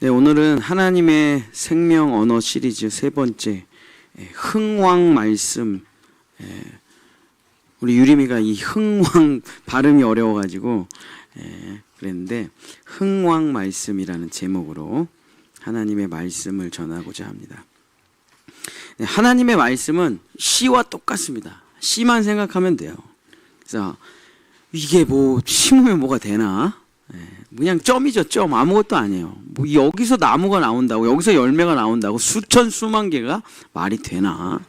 네, 오늘은 하나님의 생명 언어 시리즈 세 번째 흥왕 말씀. 우리 유림이가 이 흥왕 발음이 어려워가지고 그랬는데 흥왕 말씀이라는 제목으로 하나님의 말씀을 전하고자 합니다. 네, 하나님의 말씀은 시와 똑같습니다. 시만 생각하면 돼요. 그래서 이게 뭐 심으면 뭐가 되나? 그냥 점이죠, 점. 아무것도 아니에요. 뭐 여기서 나무가 나온다고, 여기서 열매가 나온다고 수천 수만 개가 말이 되나?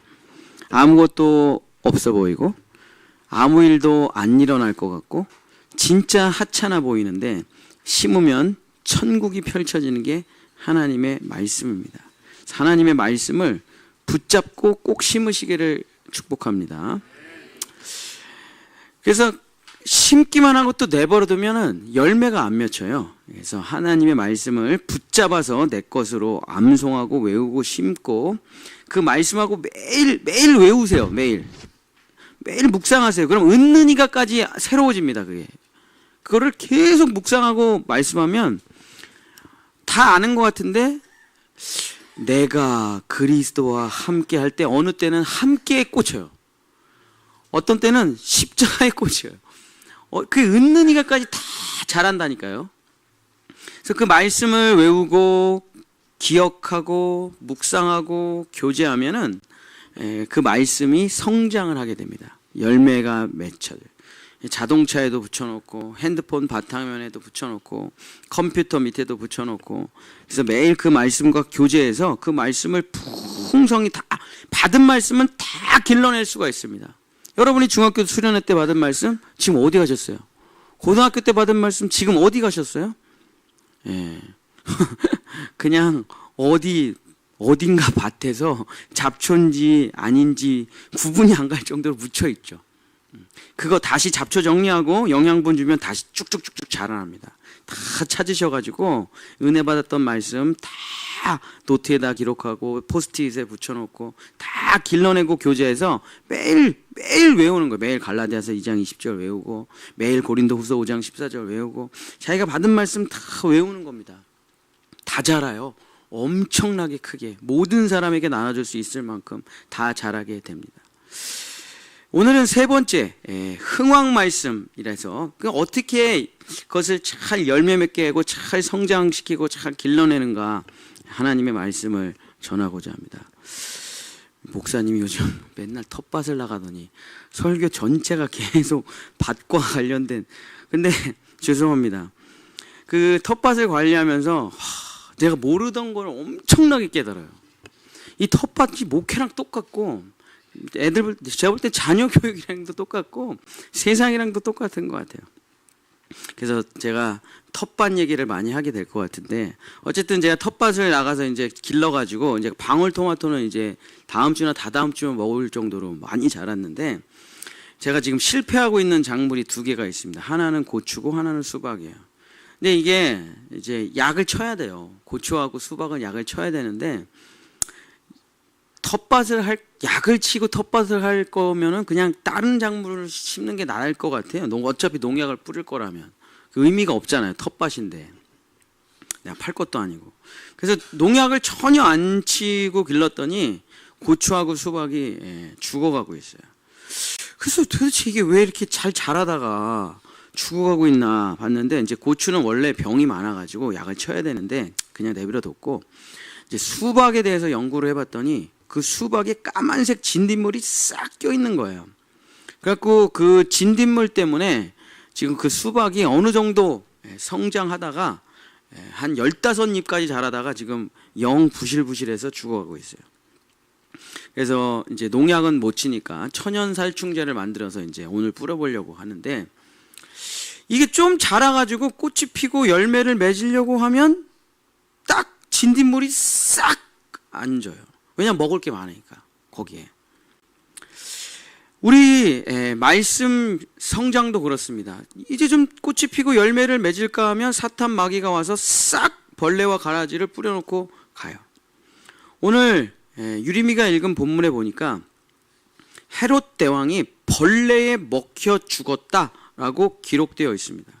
아무것도 없어 보이고 아무 일도 안 일어날 것 같고 진짜 하찮아 보이는데 심으면 천국이 펼쳐지는 게 하나님의 말씀입니다. 하나님의 말씀을 붙잡고 꼭 심으시기를 축복합니다. 그래서 심기만 하고 또 내버려두면 열매가 안 맺혀요. 그래서 하나님의 말씀을 붙잡아서 내 것으로 암송하고 외우고 심고 그 말씀하고 매일 외우세요. 매일 묵상하세요. 그럼 은는이가까지 새로워집니다. 그거를 계속 묵상하고 말씀하면 다 아는 것 같은데 내가 그리스도와 함께 할 때 어느 때는 함께에 꽂혀요. 어떤 때는 십자가에 꽂혀요. 그 은는이가까지 다 잘한다니까요. 그래서 그 말씀을 외우고 기억하고 묵상하고 교제하면은 그 말씀이 성장을 하게 됩니다. 열매가 맺혀요. 자동차에도 붙여놓고 핸드폰 바탕면에도 붙여놓고 컴퓨터 밑에도 붙여놓고 그래서 매일 그 말씀과 교제해서 그 말씀을 풍성히 다 받은 말씀은 다 길러낼 수가 있습니다. 여러분이 중학교 수련회 때 받은 말씀 지금 어디 가셨어요? 고등학교 때 받은 말씀 지금 어디 가셨어요? 그냥 어딘가 밭에서 잡초인지 아닌지 구분이 안 갈 정도로 묻혀 있죠. 그거 다시 잡초 정리하고 영양분 주면 다시 쭉쭉쭉쭉 자라납니다. 다 찾으셔가지고 은혜 받았던 말씀 다 노트에다 기록하고 포스트잇에 붙여놓고 다 길러내고 교제해서 매일 외우는 거예요. 매일 갈라디아서 2장 20절 외우고 매일 고린도후서 5장 14절 외우고 자기가 받은 말씀 다 외우는 겁니다. 다 자라요. 엄청나게 크게 모든 사람에게 나눠줄 수 있을 만큼 다 자라게 됩니다. 오늘은 세 번째 흥왕 말씀이라서 어떻게 그것을 잘 열매 맺게 하고 잘 성장시키고 잘 길러내는가 하나님의 말씀을 전하고자 합니다. 목사님이 요즘 맨날 텃밭을 나가더니 설교 전체가 계속 밭과 관련된 근데 죄송합니다. 그 텃밭을 관리하면서 제가 모르던 걸 엄청나게 깨달아요. 이 텃밭이 목회랑 똑같고 제가 볼 때 자녀 교육이랑도 똑같고 세상이랑도 똑같은 것 같아요. 그래서 제가 텃밭 얘기를 많이 하게 될 것 같은데 어쨌든 제가 텃밭을 나가서 이제 길러가지고 이제 방울토마토는 이제 다음 주나 다다음 주에 먹을 정도로 많이 자랐는데 제가 지금 실패하고 있는 작물이 두 개가 있습니다. 하나는 고추고 하나는 수박이에요. 근데 이게 이제 약을 쳐야 돼요. 고추하고 수박은 약을 쳐야 되는데 약을 치고 텃밭을 할 거면은 그냥 다른 작물을 심는 게 나을 것 같아요. 어차피 농약을 뿌릴 거라면 그 의미가 없잖아요. 텃밭인데 내가 팔 것도 아니고. 그래서 농약을 전혀 안 치고 길렀더니 고추하고 수박이 죽어가고 있어요. 그래서 도대체 이게 왜 이렇게 잘 자라다가 죽어가고 있나 봤는데 이제 고추는 원래 병이 많아가지고 약을 쳐야 되는데 그냥 내버려 뒀고 이제 수박에 대해서 연구를 해봤더니 그 수박에 까만색 진딧물이 싹 껴있는 거예요. 그래갖고 그 진딧물 때문에 지금 그 수박이 어느 정도 성장하다가 한 15잎까지 자라다가 지금 영 부실부실해서 죽어가고 있어요. 그래서 이제 농약은 못 치니까 천연살충제를 만들어서 이제 오늘 뿌려보려고 하는데 이게 좀 자라가지고 꽃이 피고 열매를 맺으려고 하면 딱 진딧물이 싹 안 져요. 왜냐면 먹을 게 많으니까 거기에. 우리 말씀 성장도 그렇습니다. 이제 좀 꽃이 피고 열매를 맺을까 하면 사탄 마귀가 와서 싹 벌레와 가라지를 뿌려놓고 가요. 오늘 유리미가 읽은 본문에 보니까 헤롯 대왕이 벌레에 먹혀 죽었다라고 기록되어 있습니다.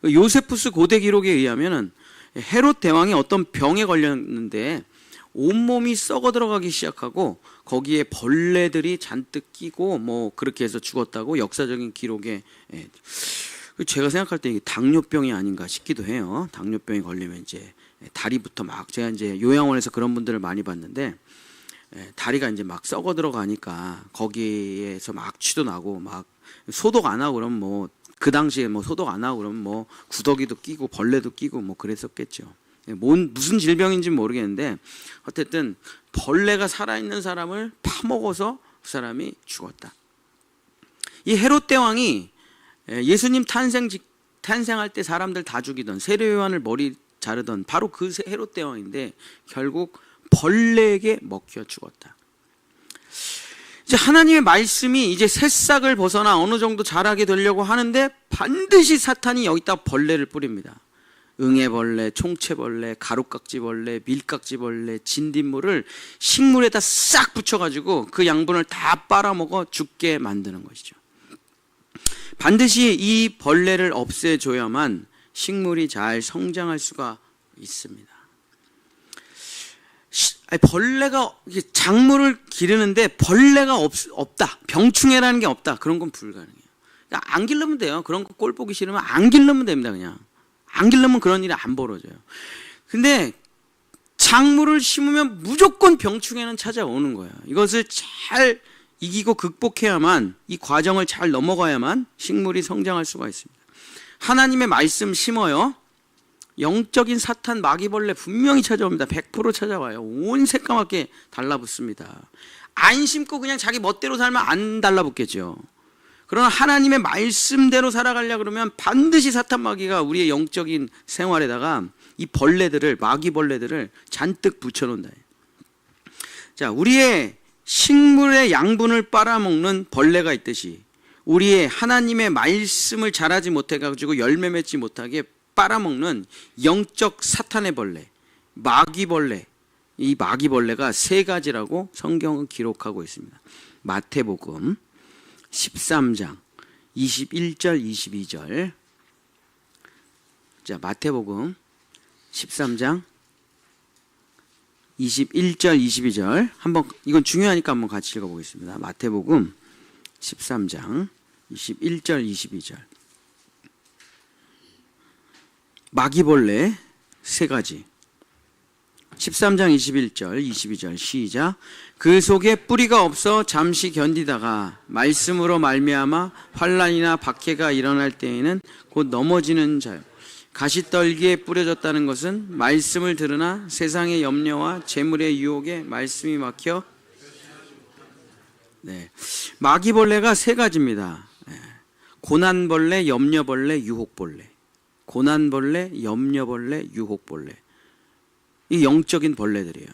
요세푸스 고대 기록에 의하면은 헤롯 대왕이 어떤 병에 걸렸는데 온몸이 썩어 들어가기 시작하고 거기에 벌레들이 잔뜩 끼고 뭐 그렇게 해서 죽었다고 역사적인 기록에, 제가 생각할 때 이게 당뇨병이 아닌가 싶기도 해요. 당뇨병에 걸리면 이제 다리부터 막, 제가 이제 요양원에서 그런 분들을 많이 봤는데 다리가 이제 막 썩어 들어가니까 거기에서 막 취도 나고 막 소독 안 하고 그러면 뭐 그 당시에 뭐 소독 안 하고 그러면 뭐 구더기도 끼고 벌레도 끼고 뭐 그랬었겠죠. 무슨 질병인지 모르겠는데 어쨌든 벌레가 살아있는 사람을 파먹어서 그 사람이 죽었다. 이 헤롯 대왕이 예수님 탄생할 때 사람들 다 죽이던 세례 요한을 머리 자르던 바로 그 헤롯 대왕인데 결국 벌레에게 먹혀 죽었다. 이제 하나님의 말씀이 이제 새싹을 벗어나 어느 정도 자라게 되려고 하는데 반드시 사탄이 여기다 벌레를 뿌립니다. 응애벌레, 총채벌레, 가루깍지벌레, 밀깍지벌레, 진딧물을 식물에다 싹 붙여가지고 그 양분을 다 빨아먹어 죽게 만드는 것이죠. 반드시 이 벌레를 없애줘야만 식물이 잘 성장할 수가 있습니다. 벌레가 작물을 기르는데 벌레가 없다, 병충해라는 게 없다, 그런 건 불가능해요. 그러니까 안 기르면 돼요. 그런 거 꼴 보기 싫으면 안 기르면 됩니다. 그냥 안 기르면 그런 일이 안 벌어져요. 근데 작물을 심으면 무조건 병충해는 찾아오는 거예요. 이것을 잘 이기고 극복해야만, 이 과정을 잘 넘어가야만 식물이 성장할 수가 있습니다. 하나님의 말씀 심어요. 영적인 사탄 마귀벌레 분명히 찾아옵니다. 100% 찾아와요. 온 새까맣게 달라붙습니다. 안 심고 그냥 자기 멋대로 살면 안 달라붙겠죠. 그러나 하나님의 말씀대로 살아가려 그러면 반드시 사탄 마귀가 우리의 영적인 생활에다가 이 벌레들을, 마귀벌레들을 잔뜩 붙여놓는다. 자, 우리의 식물의 양분을 빨아먹는 벌레가 있듯이 우리의 하나님의 말씀을 자라지 못해가지고 열매 맺지 못하게 빨아먹는 영적 사탄의 벌레, 마귀벌레, 이 마귀벌레가 세 가지라고 성경은 기록하고 있습니다. 마태복음 13장 21절 22절. 자, 마태복음 13장 21절 22절 한번, 이건 중요하니까 한번 같이 읽어보겠습니다. 마태복음 13장 21절 22절. 마귀벌레 세 가지. 13장 21절 22절 시작. 그 속에 뿌리가 없어 잠시 견디다가 말씀으로 말미암아 환난이나 박해가 일어날 때에는 곧 넘어지는 자요. 가시떨기에 뿌려졌다는 것은 말씀을 들으나 세상의 염려와 재물의 유혹에 말씀이 막혀. 마귀벌레가 세 가지입니다. 고난벌레, 염려벌레, 유혹벌레. 고난벌레, 염려벌레, 유혹벌레. 이 영적인 벌레들이에요.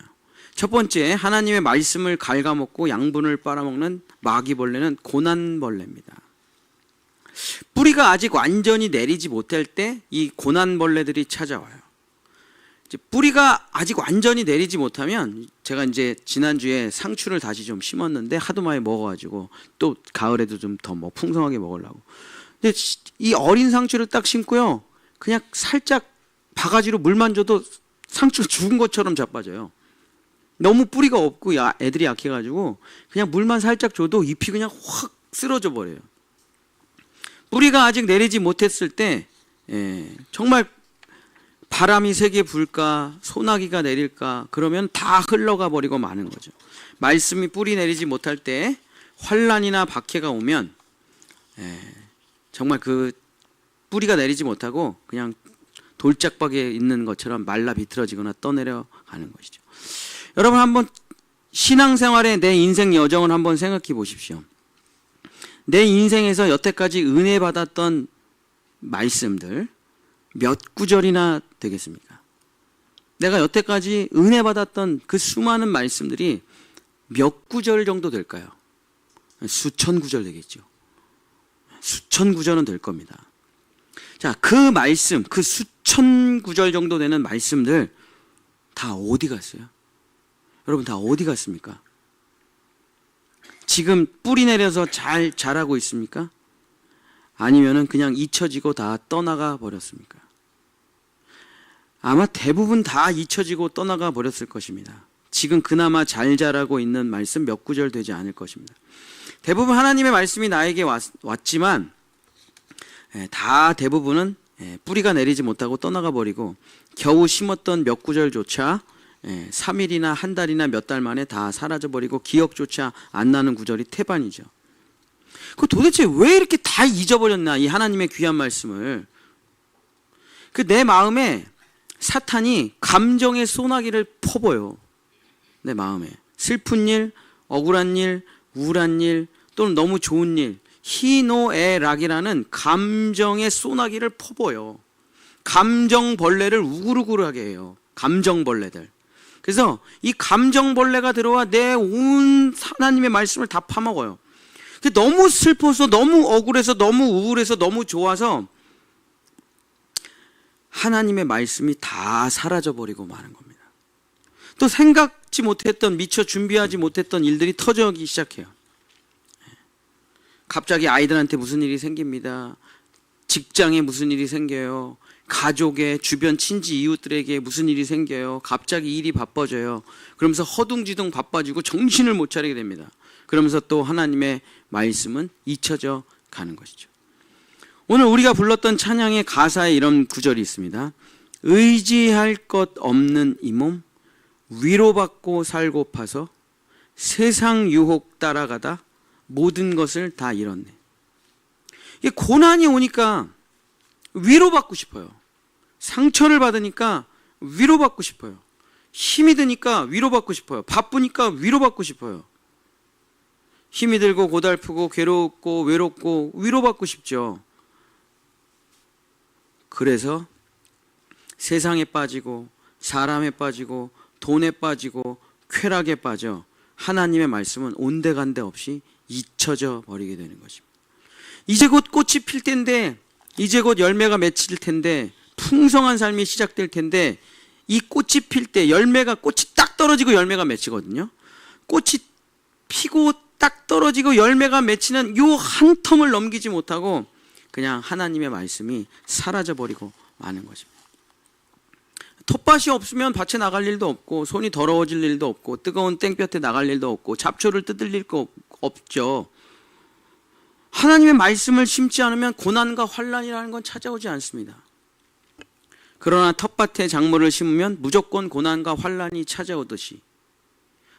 첫 번째, 하나님의 말씀을 갉아먹고 양분을 빨아먹는 마귀벌레는 고난벌레입니다. 뿌리가 아직 완전히 내리지 못할 때 이 고난벌레들이 찾아와요. 이제 뿌리가 아직 완전히 내리지 못하면, 제가 이제 지난주에 상추를 다시 좀 심었는데 하도 많이 먹어가지고 또 가을에도 좀 더 뭐 풍성하게 먹으려고. 근데 이 어린 상추를 딱 심고요, 그냥 살짝 바가지로 물만 줘도 상추가 죽은 것처럼 자빠져요. 너무 뿌리가 없고 애들이 약해가지고 그냥 물만 살짝 줘도 잎이 그냥 확 쓰러져 버려요. 뿌리가 아직 내리지 못했을 때 정말 바람이 세게 불까, 소나기가 내릴까, 그러면 다 흘러가 버리고 마는 거죠. 말씀이 뿌리 내리지 못할 때 환난이나 박해가 오면 정말 그 뿌리가 내리지 못하고 그냥 돌짝박에 있는 것처럼 말라 비틀어지거나 떠내려가는 것이죠. 여러분, 한번 신앙생활의 내 인생 여정을 한번 생각해 보십시오. 내 인생에서 여태까지 은혜 받았던 말씀들 몇 구절이나 되겠습니까? 내가 여태까지 은혜 받았던 그 수많은 말씀들이 몇 구절 정도 될까요? 수천 구절 되겠죠. 수천 구절은 될 겁니다. 자, 그 말씀, 그 수천 구절 정도 되는 말씀들 다 어디 갔어요? 여러분, 다 어디 갔습니까? 지금 뿌리 내려서 잘 자라고 있습니까? 아니면은 그냥 잊혀지고 다 떠나가 버렸습니까? 아마 대부분 다 잊혀지고 떠나가 버렸을 것입니다. 지금 그나마 잘 자라고 있는 말씀 몇 구절 되지 않을 것입니다. 대부분 하나님의 말씀이 나에게 왔지만 다 대부분은 뿌리가 내리지 못하고 떠나가 버리고 겨우 심었던 몇 구절조차 3일이나 한 달이나 몇 달 만에 다 사라져 버리고 기억조차 안 나는 구절이 태반이죠. 그 도대체 왜 이렇게 다 잊어버렸나, 이 하나님의 귀한 말씀을. 그 내 마음에 사탄이 감정의 소나기를 퍼버요. 내 마음에 슬픈 일, 억울한 일, 우울한 일, 또는 너무 좋은 일, 희노애락이라는 감정의 소나기를 퍼버요. 감정벌레를 우글우글하게 해요. 감정벌레들. 그래서 이 감정벌레가 들어와 내 온 하나님의 말씀을 다 파먹어요. 너무 슬퍼서, 너무 억울해서, 너무 우울해서, 너무 좋아서 하나님의 말씀이 다 사라져버리고 마는 겁니다. 또 생각지 못했던, 미처 준비하지 못했던 일들이 터져오기 시작해요. 갑자기 아이들한테 무슨 일이 생깁니다. 직장에 무슨 일이 생겨요. 가족에, 주변 친지 이웃들에게 무슨 일이 생겨요. 갑자기 일이 바빠져요. 그러면서 허둥지둥 바빠지고 정신을 못 차리게 됩니다. 그러면서 또 하나님의 말씀은 잊혀져 가는 것이죠. 오늘 우리가 불렀던 찬양의 가사에 이런 구절이 있습니다. 의지할 것 없는 이 몸 위로받고 살고파서 세상 유혹 따라가다 모든 것을 다 잃었네. 이게 고난이 오니까 위로받고 싶어요. 상처를 받으니까 위로받고 싶어요. 힘이 드니까 위로받고 싶어요. 바쁘니까 위로받고 싶어요. 힘이 들고 고달프고 괴롭고 외롭고 위로받고 싶죠. 그래서 세상에 빠지고 사람에 빠지고 돈에 빠지고 쾌락에 빠져 하나님의 말씀은 온데간데 없이 잊혀져 버리게 되는 것입니다. 이제 곧 꽃이 필 텐데, 이제 곧 열매가 맺힐 텐데, 풍성한 삶이 시작될 텐데, 이 꽃이 필 때 꽃이 딱 떨어지고 열매가 맺히거든요. 꽃이 피고 딱 떨어지고 열매가 맺히는 요 한 텀을 넘기지 못하고 그냥 하나님의 말씀이 사라져 버리고 마는 것입니다. 텃밭이 없으면 밭에 나갈 일도 없고, 손이 더러워질 일도 없고, 뜨거운 땡볕에 나갈 일도 없고, 잡초를 뜯을 일도 없죠. 하나님의 말씀을 심지 않으면 고난과 환난이라는 건 찾아오지 않습니다. 그러나 텃밭에 작물을 심으면 무조건 고난과 환난이 찾아오듯이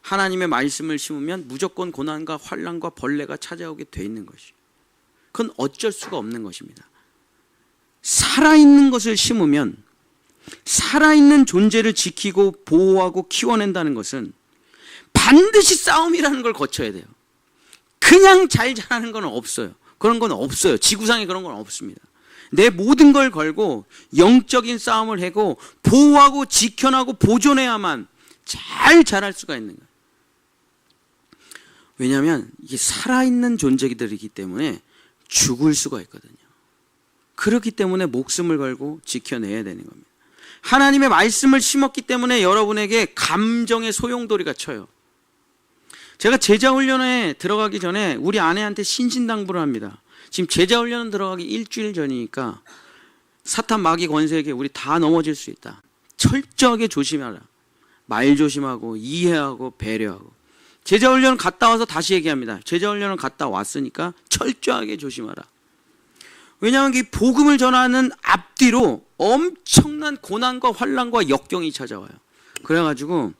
하나님의 말씀을 심으면 무조건 고난과 환난과 벌레가 찾아오게 돼 있는 것이, 그건 어쩔 수가 없는 것입니다. 살아있는 것을 심으면, 살아있는 존재를 지키고 보호하고 키워낸다는 것은 반드시 싸움이라는 걸 거쳐야 돼요. 그냥 잘 자라는 건 없어요. 그런 건 없어요. 지구상에 그런 건 없습니다. 내 모든 걸 걸고 영적인 싸움을 하고 보호하고 지켜나고 보존해야만 잘 자랄 수가 있는 거예요. 왜냐하면 이게 살아있는 존재들이기 때문에 죽을 수가 있거든요. 그렇기 때문에 목숨을 걸고 지켜내야 되는 겁니다. 하나님의 말씀을 심었기 때문에 여러분에게 감정의 소용돌이가 쳐요. 제가 제자훈련에 들어가기 전에 우리 아내한테 신신당부를 합니다. 지금 제자훈련 들어가기 일주일 전이니까 사탄 마귀 권세에게 우리 다 넘어질 수 있다. 철저하게 조심하라. 말 조심하고 이해하고 배려하고. 제자훈련 갔다 와서 다시 얘기합니다. 제자훈련을 갔다 왔으니까 철저하게 조심하라. 왜냐하면 이 복음을 전하는 앞뒤로 엄청난 고난과 환난과 역경이 찾아와요. 그래가지고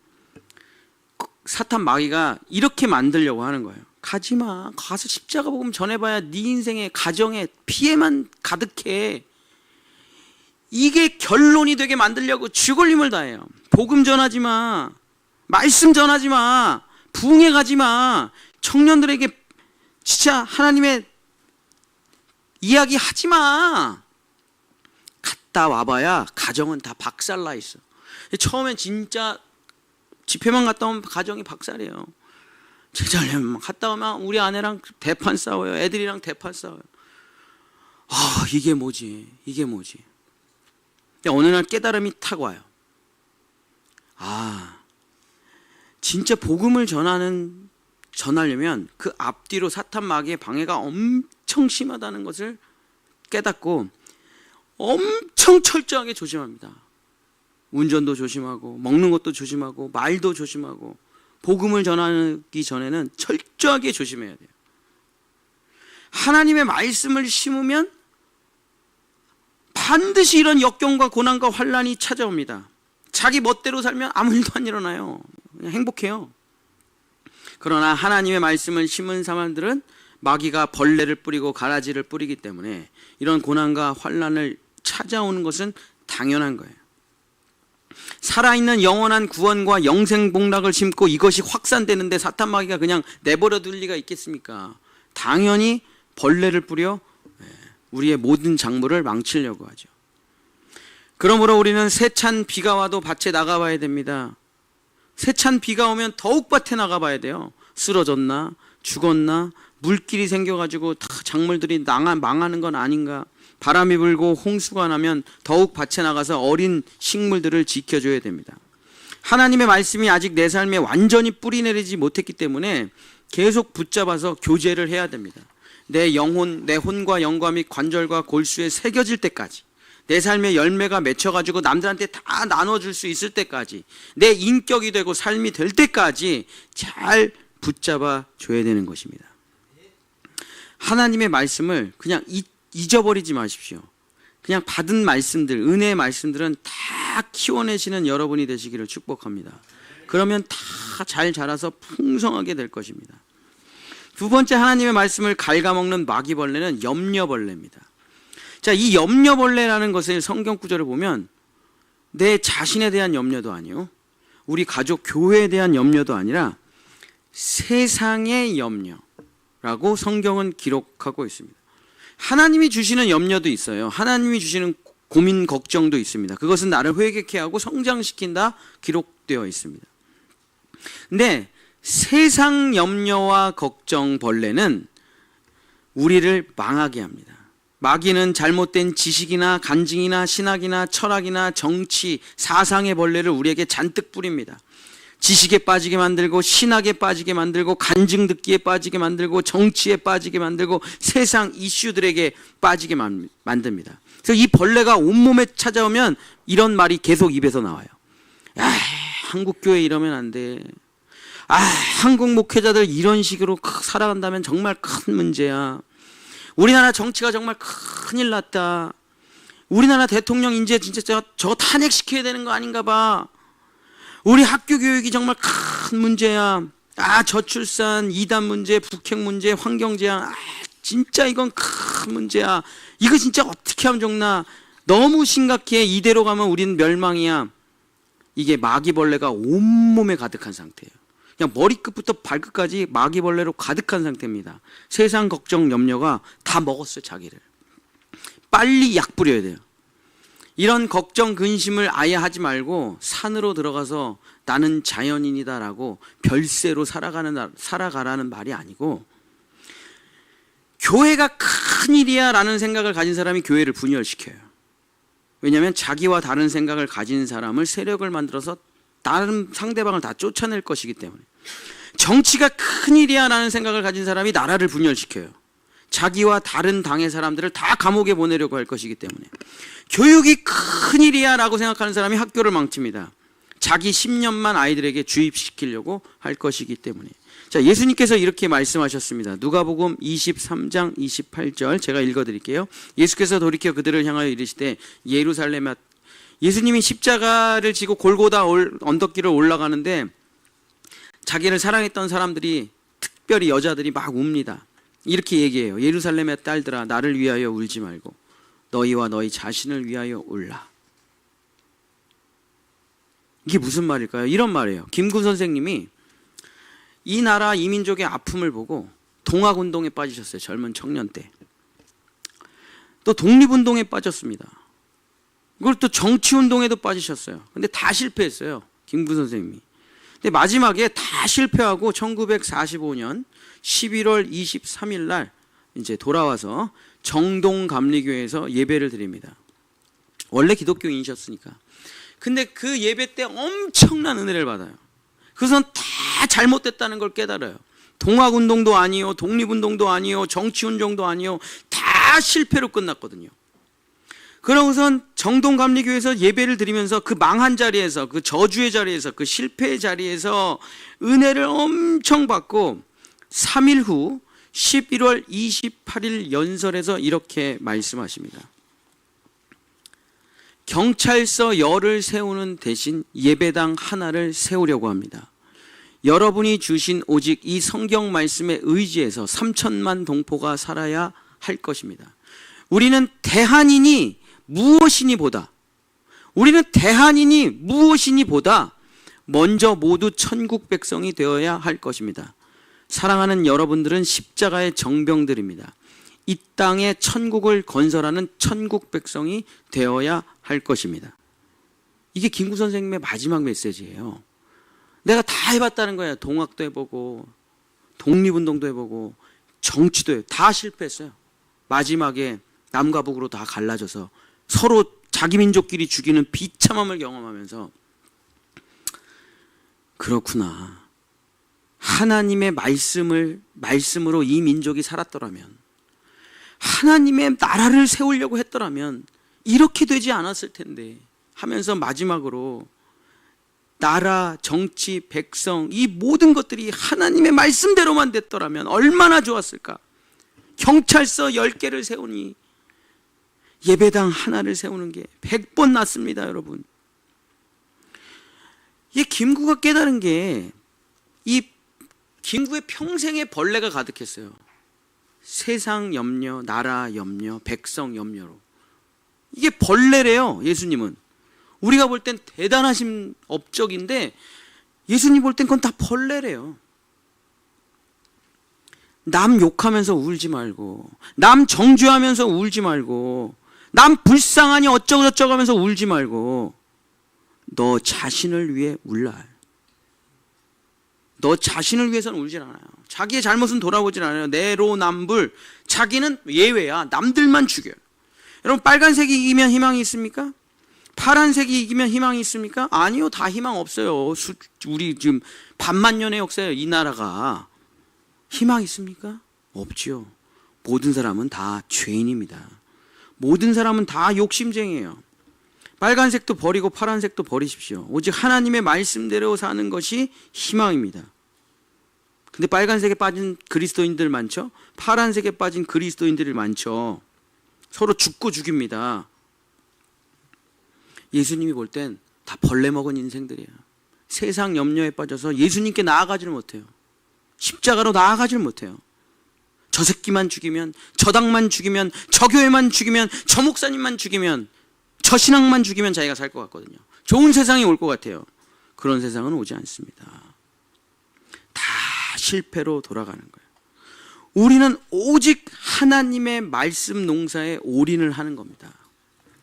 사탄 마귀가 이렇게 만들려고 하는 거예요. 가지마. 가서 십자가 복음 전해봐야 네 인생에, 가정에 피해만 가득해. 이게 결론이 되게 만들려고 죽을 힘을 다해요. 복음 전하지마. 말씀 전하지마. 부흥회 가지마. 청년들에게 진짜 하나님의 이야기 하지마. 갔다 와봐야 가정은 다 박살나 있어. 처음엔 진짜 집회만 갔다 오면 가정이 박살이에요. 제자훈련 갔다 오면 우리 아내랑 대판 싸워요. 애들이랑 대판 싸워요. 아, 이게 뭐지? 이게 뭐지? 어느 날 깨달음이 탁 와요. 아, 진짜 복음을 전하려면 그 앞뒤로 사탄 마귀의 방해가 엄청 심하다는 것을 깨닫고 엄청 철저하게 조심합니다. 운전도 조심하고 먹는 것도 조심하고 말도 조심하고 복음을 전하기 전에는 철저하게 조심해야 돼요. 하나님의 말씀을 심으면 반드시 이런 역경과 고난과 환난이 찾아옵니다. 자기 멋대로 살면 아무 일도 안 일어나요. 그냥 행복해요. 그러나 하나님의 말씀을 심은 사람들은 마귀가 벌레를 뿌리고 가라지를 뿌리기 때문에 이런 고난과 환난을 찾아오는 것은 당연한 거예요. 살아있는 영원한 구원과 영생복락을 심고 이것이 확산되는데 사탄 마귀가 그냥 내버려 둘 리가 있겠습니까? 당연히 벌레를 뿌려 우리의 모든 작물을 망치려고 하죠. 그러므로 우리는 세찬 비가 와도 밭에 나가봐야 됩니다. 세찬 비가 오면 더욱 밭에 나가봐야 돼요. 쓰러졌나 죽었나 물길이 생겨가지고 다 작물들이 망하는 건 아닌가. 바람이 불고 홍수가 나면 더욱 밭에 나가서 어린 식물들을 지켜줘야 됩니다. 하나님의 말씀이 아직 내 삶에 완전히 뿌리내리지 못했기 때문에 계속 붙잡아서 교제를 해야 됩니다. 내 영혼, 내 혼과 영과 및 관절과 골수에 새겨질 때까지, 내 삶의 열매가 맺혀가지고 남들한테 다 나눠줄 수 있을 때까지, 내 인격이 되고 삶이 될 때까지 잘 붙잡아 줘야 되는 것입니다. 하나님의 말씀을 그냥 잊어버리지 마십시오. 그냥 받은 말씀들, 은혜의 말씀들은 다 키워내시는 여러분이 되시기를 축복합니다. 그러면 다 잘 자라서 풍성하게 될 것입니다. 두 번째, 하나님의 말씀을 갉아먹는 마귀벌레는 염려벌레입니다. 자, 이 염려벌레라는 것을 성경 구절을 보면 내 자신에 대한 염려도 아니요, 우리 가족, 교회에 대한 염려도 아니라 세상의 염려라고 성경은 기록하고 있습니다. 하나님이 주시는 염려도 있어요. 하나님이 주시는 고민, 걱정도 있습니다. 그것은 나를 회개케 하고 성장시킨다 기록되어 있습니다. 근데 세상 염려와 걱정 벌레는 우리를 망하게 합니다. 마귀는 잘못된 지식이나 간증이나 신학이나 철학이나 정치, 사상의 벌레를 우리에게 잔뜩 뿌립니다. 지식에 빠지게 만들고, 신학에 빠지게 만들고, 간증 듣기에 빠지게 만들고, 정치에 빠지게 만들고, 세상 이슈들에게 빠지게 만듭니다. 그래서 이 벌레가 온몸에 찾아오면 이런 말이 계속 입에서 나와요. 한국교회 이러면 안 돼. 한국 목회자들 이런 식으로 살아간다면 정말 큰 문제야. 우리나라 정치가 정말 큰일 났다. 우리나라 대통령 이제 진짜 저거 탄핵시켜야 되는 거 아닌가 봐. 우리 학교 교육이 정말 큰 문제야. 저출산, 이단 문제, 북핵 문제, 환경재앙. 진짜 이건 큰 문제야. 이거 진짜 어떻게 하면 좋나. 너무 심각해. 이대로 가면 우리는 멸망이야. 이게 마귀벌레가 온몸에 가득한 상태예요. 그냥 머리끝부터 발끝까지 마귀벌레로 가득한 상태입니다. 세상 걱정, 염려가 다 먹었어요, 자기를. 빨리 약 뿌려야 돼요. 이런 걱정, 근심을 아예 하지 말고 산으로 들어가서 나는 자연인이다라고 별세로 살아가라는 말이 아니고, 교회가 큰일이야 라는 생각을 가진 사람이 교회를 분열시켜요. 왜냐하면 자기와 다른 생각을 가진 사람을 세력을 만들어서 다른 상대방을 다 쫓아낼 것이기 때문에. 정치가 큰일이야 라는 생각을 가진 사람이 나라를 분열시켜요. 자기와 다른 당의 사람들을 다 감옥에 보내려고 할 것이기 때문에. 교육이 큰일이야 라고 생각하는 사람이 학교를 망칩니다. 자기 10년만 아이들에게 주입시키려고 할 것이기 때문에. 자, 예수님께서 이렇게 말씀하셨습니다. 누가복음 23장 28절 제가 읽어드릴게요. 예수께서 돌이켜 그들을 향하여 이르시되 예루살렘아, 예수님이 십자가를 지고 골고다 언덕길을 올라가는데 자기를 사랑했던 사람들이, 특별히 여자들이 막 웁니다. 이렇게 얘기해요. 예루살렘의 딸들아, 나를 위하여 울지 말고 너희와 너희 자신을 위하여 울라. 이게 무슨 말일까요? 이런 말이에요. 김구 선생님이 이 나라 이 민족의 아픔을 보고 동학운동에 빠지셨어요. 젊은 청년 때. 또 독립운동에 빠졌습니다. 그걸 또 정치운동에도 빠지셨어요. 근데 다 실패했어요, 김구 선생님이. 근데 마지막에 다 실패하고 1945년 11월 23일 날 이제 돌아와서 정동감리교회에서 예배를 드립니다. 원래 기독교인이셨으니까. 근데 그 예배 때 엄청난 은혜를 받아요. 그것은 다 잘못됐다는 걸 깨달아요. 동학운동도 아니요, 독립운동도 아니요, 정치운동도 아니요, 다 실패로 끝났거든요. 그러고선 정동감리교회에서 예배를 드리면서 그 망한 자리에서, 그 저주의 자리에서, 그 실패의 자리에서 은혜를 엄청 받고 3일 후 11월 28일 연설에서 이렇게 말씀하십니다. 경찰서 열을 세우는 대신 예배당 하나를 세우려고 합니다. 여러분이 주신 오직 이 성경 말씀에 의지해서 3천만 동포가 살아야 할 것입니다. 우리는 대한인이 무엇이니 보다 먼저 모두 천국 백성이 되어야 할 것입니다. 사랑하는 여러분들은 십자가의 정병들입니다. 이 땅에 천국을 건설하는 천국 백성이 되어야 할 것입니다. 이게 김구 선생님의 마지막 메시지예요. 내가 다 해봤다는 거예요. 동학도 해보고 독립운동도 해보고 정치도 해보고 다 실패했어요. 마지막에 남과 북으로 다 갈라져서 서로 자기 민족끼리 죽이는 비참함을 경험하면서 그렇구나. 하나님의 말씀으로 이 민족이 살았더라면, 하나님의 나라를 세우려고 했더라면 이렇게 되지 않았을 텐데 하면서 마지막으로 나라, 정치, 백성 이 모든 것들이 하나님의 말씀대로만 됐더라면 얼마나 좋았을까. 경찰서 10개를 세우니 예배당 하나를 세우는 게 100번 낫습니다, 여러분. 이 김구가 깨달은 게, 이 김구의 평생에 벌레가 가득했어요. 세상 염려, 나라 염려, 백성 염려로. 이게 벌레래요, 예수님은. 우리가 볼 땐 대단하신 업적인데 예수님 볼 땐 그건 다 벌레래요. 남 욕하면서 울지 말고, 남 정죄하면서 울지 말고, 남 불쌍하니 어쩌고저쩌고 하면서 울지 말고 너 자신을 위해 울라. 너 자신을 위해서는 울질 않아요. 자기의 잘못은 돌아보질 않아요. 내로남불. 자기는 예외야. 남들만 죽여요. 여러분, 빨간색이 이기면 희망이 있습니까? 파란색이 이기면 희망이 있습니까? 아니요. 다 희망 없어요. 우리 지금 반만년의 역사예요, 이 나라가. 희망 있습니까? 없지요. 모든 사람은 다 죄인입니다. 모든 사람은 다 욕심쟁이에요. 빨간색도 버리고 파란색도 버리십시오. 오직 하나님의 말씀대로 사는 것이 희망입니다. 근데 빨간색에 빠진 그리스도인들 많죠? 파란색에 빠진 그리스도인들이 많죠. 서로 죽고 죽입니다. 예수님이 볼 땐 다 벌레 먹은 인생들이에요. 세상 염려에 빠져서 예수님께 나아가지를 못해요. 십자가로 나아가지를 못해요. 저 새끼만 죽이면, 저 당만 죽이면, 저 교회만 죽이면, 저 목사님만 죽이면, 저 신앙만 죽이면 자기가 살 것 같거든요. 좋은 세상이 올 것 같아요. 그런 세상은 오지 않습니다. 다 실패로 돌아가는 거예요. 우리는 오직 하나님의 말씀 농사에 올인을 하는 겁니다.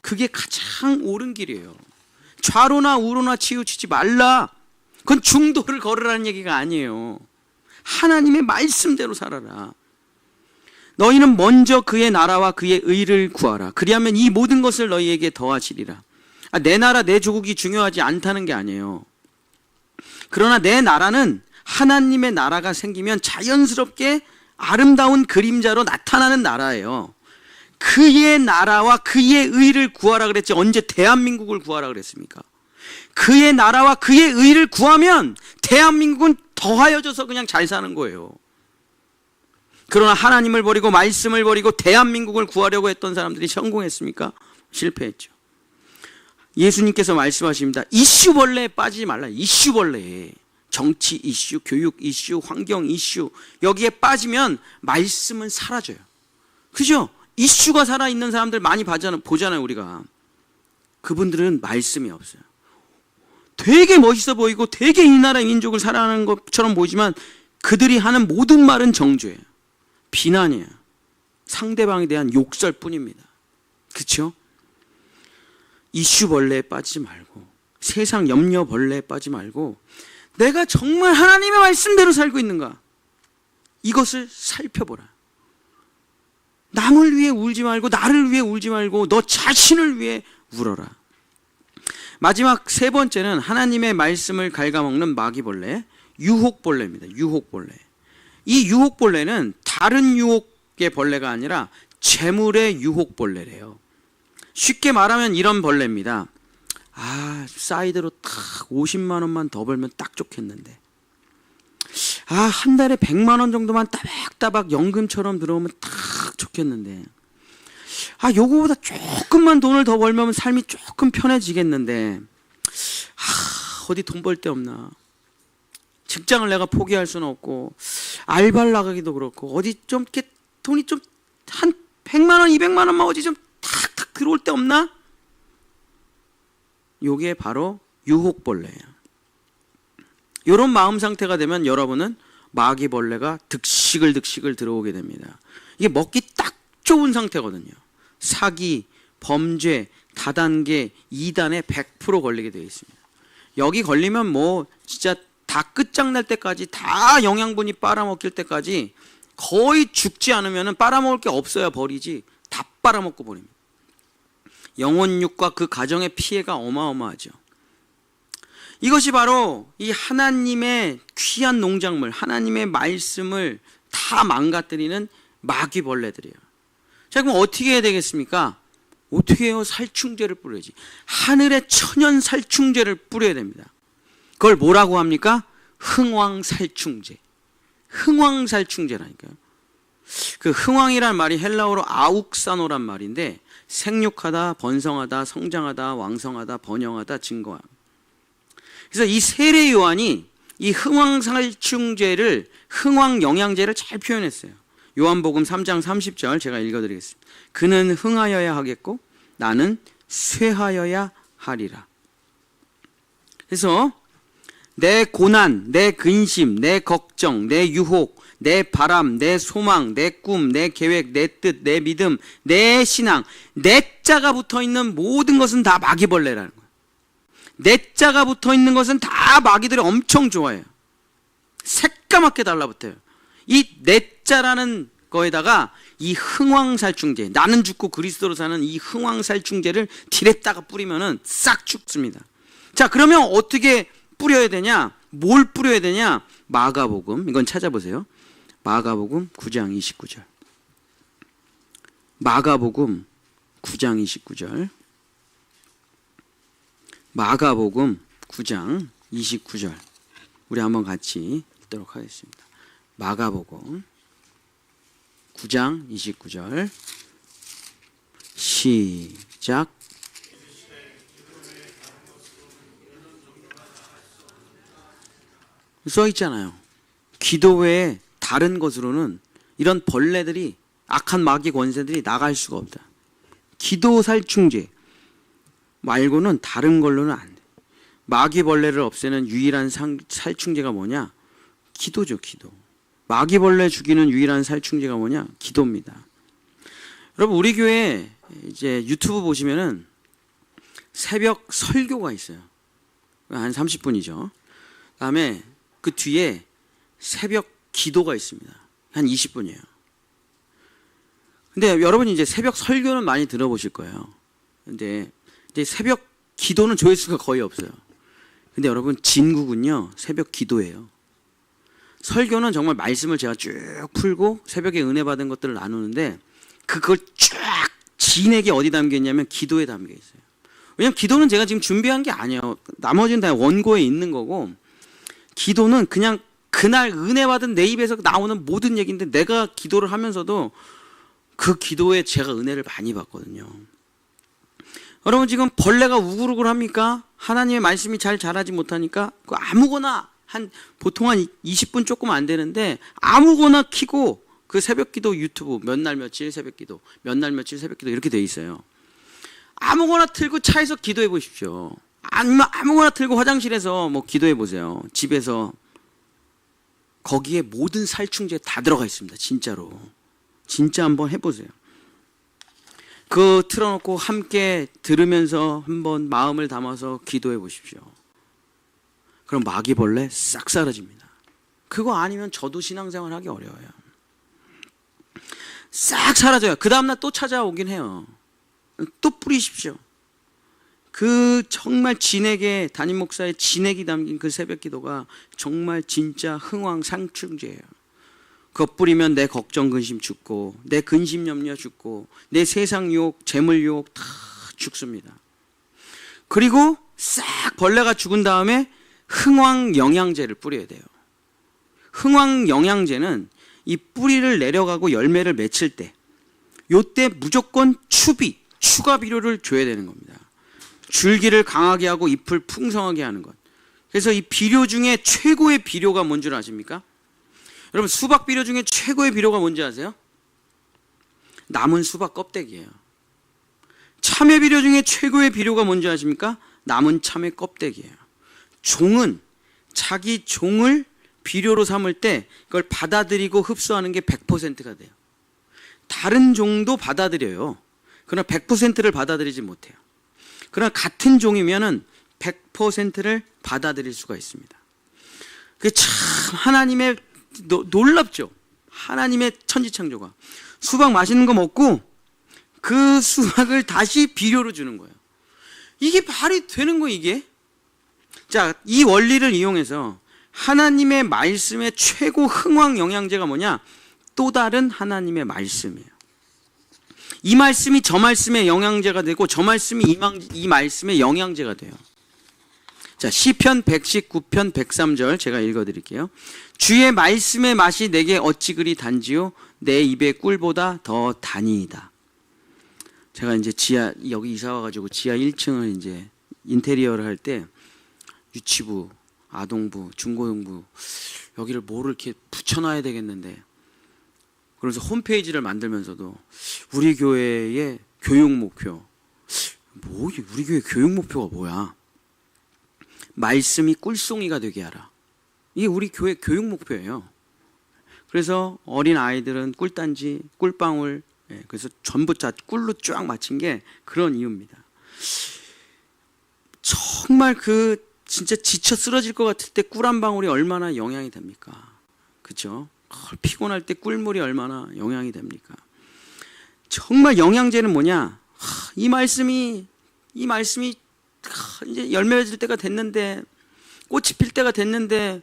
그게 가장 옳은 길이에요. 좌로나 우로나 치우치지 말라. 그건 중도를 걸으라는 얘기가 아니에요. 하나님의 말씀대로 살아라. 너희는 먼저 그의 나라와 그의 의를 구하라. 그리하면 이 모든 것을 너희에게 더하시리라. 내 나라, 내 조국이 중요하지 않다는 게 아니에요. 그러나 내 나라는 하나님의 나라가 생기면 자연스럽게 아름다운 그림자로 나타나는 나라예요. 그의 나라와 그의 의를 구하라 그랬지 언제 대한민국을 구하라 그랬습니까? 그의 나라와 그의 의를 구하면 대한민국은 더하여져서 그냥 잘 사는 거예요. 그러나 하나님을 버리고 말씀을 버리고 대한민국을 구하려고 했던 사람들이 성공했습니까? 실패했죠. 예수님께서 말씀하십니다. 이슈벌레에 빠지지 말라. 이슈벌레에. 정치 이슈, 교육 이슈, 환경 이슈, 여기에 빠지면 말씀은 사라져요. 그죠? 이슈가 살아있는 사람들 많이 보잖아요, 우리가. 그분들은 말씀이 없어요. 되게 멋있어 보이고 되게 이 나라의 민족을 사랑하는 것처럼 보이지만 그들이 하는 모든 말은 정죄예요. 비난이에요. 상대방에 대한 욕설뿐입니다. 그렇죠? 이슈벌레에 빠지지 말고, 세상 염려벌레에 빠지지 말고, 내가 정말 하나님의 말씀대로 살고 있는가, 이것을 살펴보라. 남을 위해 울지 말고, 나를 위해 울지 말고, 너 자신을 위해 울어라. 마지막 세 번째는 하나님의 말씀을 갉아먹는 마귀벌레, 유혹벌레입니다. 유혹벌레. 이 유혹벌레는 다른 유혹의 벌레가 아니라 재물의 유혹벌레래요. 쉽게 말하면 이런 벌레입니다. 사이드로 딱 50만 원만 더 벌면 딱 좋겠는데, 한 달에 100만 원 정도만 따박따박 연금처럼 들어오면 딱 좋겠는데, 요거보다 조금만 돈을 더 벌면 삶이 조금 편해지겠는데, 어디 돈 벌 데 없나? 직장을 내가 포기할 수는 없고, 알바를 나가기도 그렇고, 어디 좀 이렇게 돈이 좀 한 100만 원, 200만 원만 어디 좀 탁탁 들어올 데 없나? 요게 바로 유혹벌레예요. 이런 마음 상태가 되면 여러분은 마귀벌레가 득식을 들어오게 됩니다. 이게 먹기 딱 좋은 상태거든요. 사기, 범죄, 다단계, 2단에 100% 걸리게 되어 있습니다. 여기 걸리면 뭐 진짜 다 끝장날 때까지, 다 영양분이 빨아먹힐 때까지 거의 죽지 않으면 빨아먹을 게 없어야 버리지, 다 빨아먹고 버립니다. 영혼육과 그 가정의 피해가 어마어마하죠. 이것이 바로 이 하나님의 귀한 농작물, 하나님의 말씀을 다 망가뜨리는 마귀벌레들이에요. 자, 그럼 어떻게 해야 되겠습니까? 어떻게 해요? 살충제를 뿌려야지. 하늘의 천연 살충제를 뿌려야 됩니다. 그걸 뭐라고 합니까? 흥왕살충제. 흥왕살충제라니까요. 그 흥왕이란 말이 헬라어로 아욱사노란 말인데, 생육하다, 번성하다, 성장하다, 왕성하다, 번영하다, 증거하다. 그래서 이 세례 요한이 이 흥왕살충제를, 흥왕영양제를 잘 표현했어요. 요한복음 3장 30절 제가 읽어드리겠습니다. 그는 흥하여야 하겠고 나는 쇠하여야 하리라. 그래서 내 고난, 내 근심, 내 걱정, 내 유혹, 내 바람, 내 소망, 내 꿈, 내 계획, 내 뜻, 내 믿음, 내 신앙, 내 자가 붙어있는 모든 것은 다 마귀벌레라는 거예요. 내 자가 붙어있는 것은 다 마귀들이 엄청 좋아해요. 새까맣게 달라붙어요. 이 내 자라는 거에다가 이 흥왕살충제, 나는 죽고 그리스도로 사는 이 흥왕살충제를 딜에다가 뿌리면은 싹 죽습니다. 자, 그러면 어떻게 뿌려야 되냐? 뭘 뿌려야 되냐? 마가복음, 이건 찾아보세요. 마가복음 9장 29절. 마가복음 9장 29절. 마가복음 9장 29절. 우리 한번 같이 읽도록 하겠습니다. 마가복음 9장 29절. 시작. 써 있잖아요. 기도 외에 다른 것으로는 이런 벌레들이, 악한 마귀 권세들이 나갈 수가 없다. 기도 살충제 말고는 다른 걸로는 안 돼. 마귀 벌레를 없애는 유일한 살충제가 뭐냐? 기도죠, 기도. 마귀 벌레 죽이는 유일한 살충제가 뭐냐? 기도입니다. 여러분, 우리 교회 이제 유튜브 보시면은 새벽 설교가 있어요. 한 30분이죠. 그다음에 그 뒤에 새벽 기도가 있습니다. 한 20분이에요. 근데 여러분이 이제 새벽 설교는 많이 들어보실 거예요. 근데 이제 새벽 기도는 조회수가 거의 없어요. 근데 여러분, 진국은요, 새벽 기도예요. 설교는 정말 말씀을 제가 쭉 풀고 새벽에 은혜 받은 것들을 나누는데, 그걸 쫙 진액이 어디 담겨 있냐면 기도에 담겨 있어요. 왜냐면 기도는 제가 지금 준비한 게 아니에요. 나머지는 다 원고에 있는 거고, 기도는 그냥 그날 은혜 받은 내 입에서 나오는 모든 얘기인데, 내가 기도를 하면서도 그 기도에 제가 은혜를 많이 받거든요. 여러분, 지금 벌레가 우글우글합니까? 하나님의 말씀이 잘 자라지 못하니까 그 아무거나 보통 한 20분 조금 안 되는데 아무거나 키고 그 새벽기도 유튜브 몇 날 며칠 새벽기도, 몇 날 며칠 새벽기도 이렇게 돼 있어요. 아무거나 틀고 차에서 기도해 보십시오. 아니면 아무거나 틀고 화장실에서 뭐 기도해 보세요. 집에서. 거기에 모든 살충제 다 들어가 있습니다. 진짜로. 진짜 한번 해보세요. 그 틀어놓고 함께 들으면서 한번 마음을 담아서 기도해 보십시오. 그럼 마귀벌레 싹 사라집니다. 그거 아니면 저도 신앙생활 하기 어려워요. 싹 사라져요. 그 다음날 또 찾아오긴 해요. 또 뿌리십시오. 그 정말 진액에, 담임 목사의 진액이 담긴 그 새벽 기도가 정말 진짜 흥왕 상충제예요. 그거 뿌리면 내 걱정 근심 죽고, 내 근심 염려 죽고, 내 세상 유혹, 재물 유혹 다 죽습니다. 그리고 싹 벌레가 죽은 다음에 흥황 영양제를 뿌려야 돼요. 흥황 영양제는 이 뿌리를 내려가고 열매를 맺힐 때, 요때 무조건 추가 비료를 줘야 되는 겁니다. 줄기를 강하게 하고 잎을 풍성하게 하는 것. 그래서 이 비료 중에 최고의 비료가 뭔 줄 아십니까? 여러분, 수박 비료 중에 최고의 비료가 뭔지 아세요? 남은 수박 껍데기예요. 참외 비료 중에 최고의 비료가 뭔지 아십니까? 남은 참외 껍데기예요. 종은 자기 종을 비료로 삼을 때 그걸 받아들이고 흡수하는 게 100%가 돼요. 다른 종도 받아들여요. 그러나 100%를 받아들이지 못해요. 그러나 같은 종이면은 100%를 받아들일 수가 있습니다. 그게 참 하나님의 놀랍죠. 하나님의 천지창조가. 수박 맛있는 거 먹고 그 수박을 다시 비료로 주는 거예요. 이게 말이 되는 거예요, 이게. 자, 이 원리를 이용해서 하나님의 말씀의 최고 흥황 영양제가 뭐냐? 또 다른 하나님의 말씀이에요. 이 말씀이 저 말씀의 영양제가 되고 저 말씀이 이 말씀의 영양제가 돼요. 자, 시편 119편 103절 제가 읽어드릴게요. 주의 말씀의 맛이 내게 어찌 그리 단지요? 내 입의 꿀보다 더 단이이다. 제가 이제 여기 이사 와가지고 지하 1층을 이제 인테리어를 할 때 유치부, 아동부, 중고등부 여기를 뭐를 이렇게 붙여놔야 되겠는데, 그래서 홈페이지를 만들면서도 우리 교회의 교육 목표, 우리 교회 교육 목표가 뭐야? 말씀이 꿀송이가 되게 하라. 이게 우리 교회 교육 목표예요. 그래서 어린 아이들은 꿀단지, 꿀방울, 그래서 전부 다 꿀로 쫙 맞춘 게 그런 이유입니다. 정말 진짜 지쳐 쓰러질 것 같을 때 꿀 한 방울이 얼마나 영향이 됩니까? 그렇죠? 피곤할 때 꿀물이 얼마나 영향이 됩니까? 정말 영양제는 뭐냐? 이 말씀이 이제 열매 맺을 때가 됐는데, 꽃이 필 때가 됐는데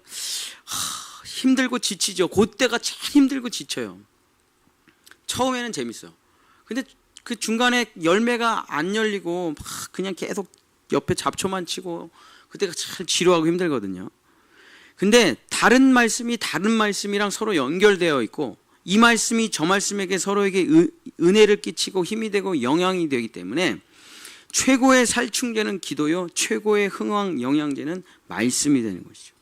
힘들고 지치죠. 그때가 참 힘들고 지쳐요. 처음에는 재밌어. 근데 그 중간에 열매가 안 열리고 막 그냥 계속 옆에 잡초만 치고 그때가 참 지루하고 힘들거든요. 근데 다른 말씀이 다른 말씀이랑 서로 연결되어 있고, 이 말씀이 저 말씀에게 서로에게 은혜를 끼치고 힘이 되고 영향이 되기 때문에 최고의 살충제는 기도요, 최고의 흥황 영양제는 말씀이 되는 것이죠.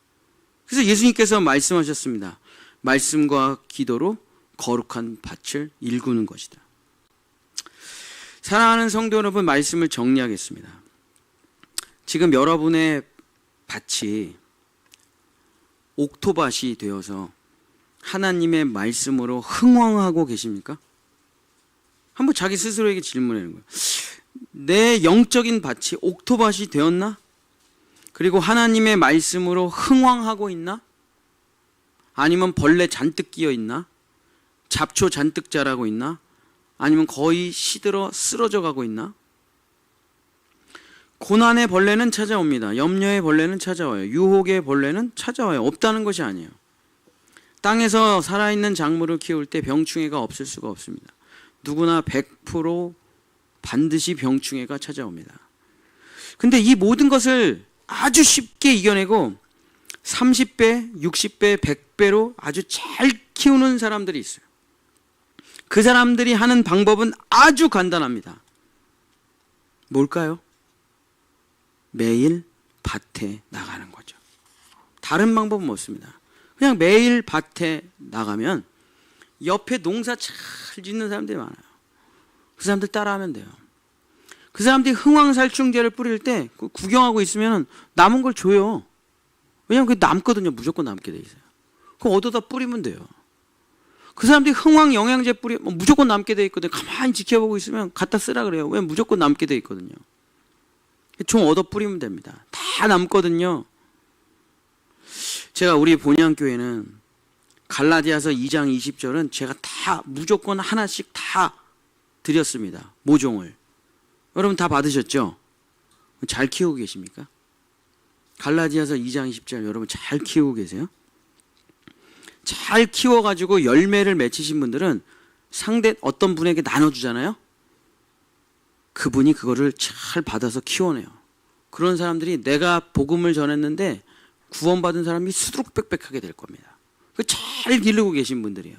그래서 예수님께서 말씀하셨습니다. 말씀과 기도로 거룩한 밭을 일구는 것이다. 사랑하는 성도 여러분, 말씀을 정리하겠습니다. 지금 여러분의 밭이 옥토밭이 되어서 하나님의 말씀으로 흥황하고 계십니까? 한번 자기 스스로에게 질문하는 거예요. 내 영적인 밭이 옥토밭이 되었나? 그리고 하나님의 말씀으로 흥황하고 있나? 아니면 벌레 잔뜩 끼어 있나? 잡초 잔뜩 자라고 있나? 아니면 거의 시들어 쓰러져 가고 있나? 고난의 벌레는 찾아옵니다. 염려의 벌레는 찾아와요. 유혹의 벌레는 찾아와요. 없다는 것이 아니에요. 땅에서 살아있는 작물을 키울 때 병충해가 없을 수가 없습니다. 누구나 100% 반드시 병충해가 찾아옵니다. 근데 이 모든 것을 아주 쉽게 이겨내고 30배, 60배, 100배로 아주 잘 키우는 사람들이 있어요. 그 사람들이 하는 방법은 아주 간단합니다. 뭘까요? 매일 밭에 나가는 거죠. 다른 방법은 없습니다. 그냥 매일 밭에 나가면 옆에 농사 잘 짓는 사람들이 많아요. 그 사람들 따라하면 돼요. 그 사람들이 흥황살충제를 뿌릴 때 구경하고 있으면 남은 걸 줘요. 왜냐하면 그게 남거든요. 무조건 남게 돼 있어요. 그럼 얻어다 뿌리면 돼요. 그 사람들이 흥황 영양제 무조건 남게 돼 있거든요. 가만히 지켜보고 있으면 갖다 쓰라 그래요. 왜? 무조건 남게 돼 있거든요. 좀 얻어 뿌리면 됩니다. 다 남거든요. 제가 우리 본향교회는 갈라디아서 2장 20절은 제가 다 무조건 하나씩 다 드렸습니다. 모종을. 여러분 다 받으셨죠? 잘 키우고 계십니까? 갈라디아서 2장 20절 여러분 잘 키우고 계세요? 잘 키워가지고 열매를 맺히신 분들은 상대 어떤 분에게 나눠주잖아요? 그분이 그거를 잘 받아서 키워내요. 그런 사람들이 내가 복음을 전했는데 구원받은 사람이 수두룩빽빽하게 될 겁니다. 잘 기르고 계신 분들이에요.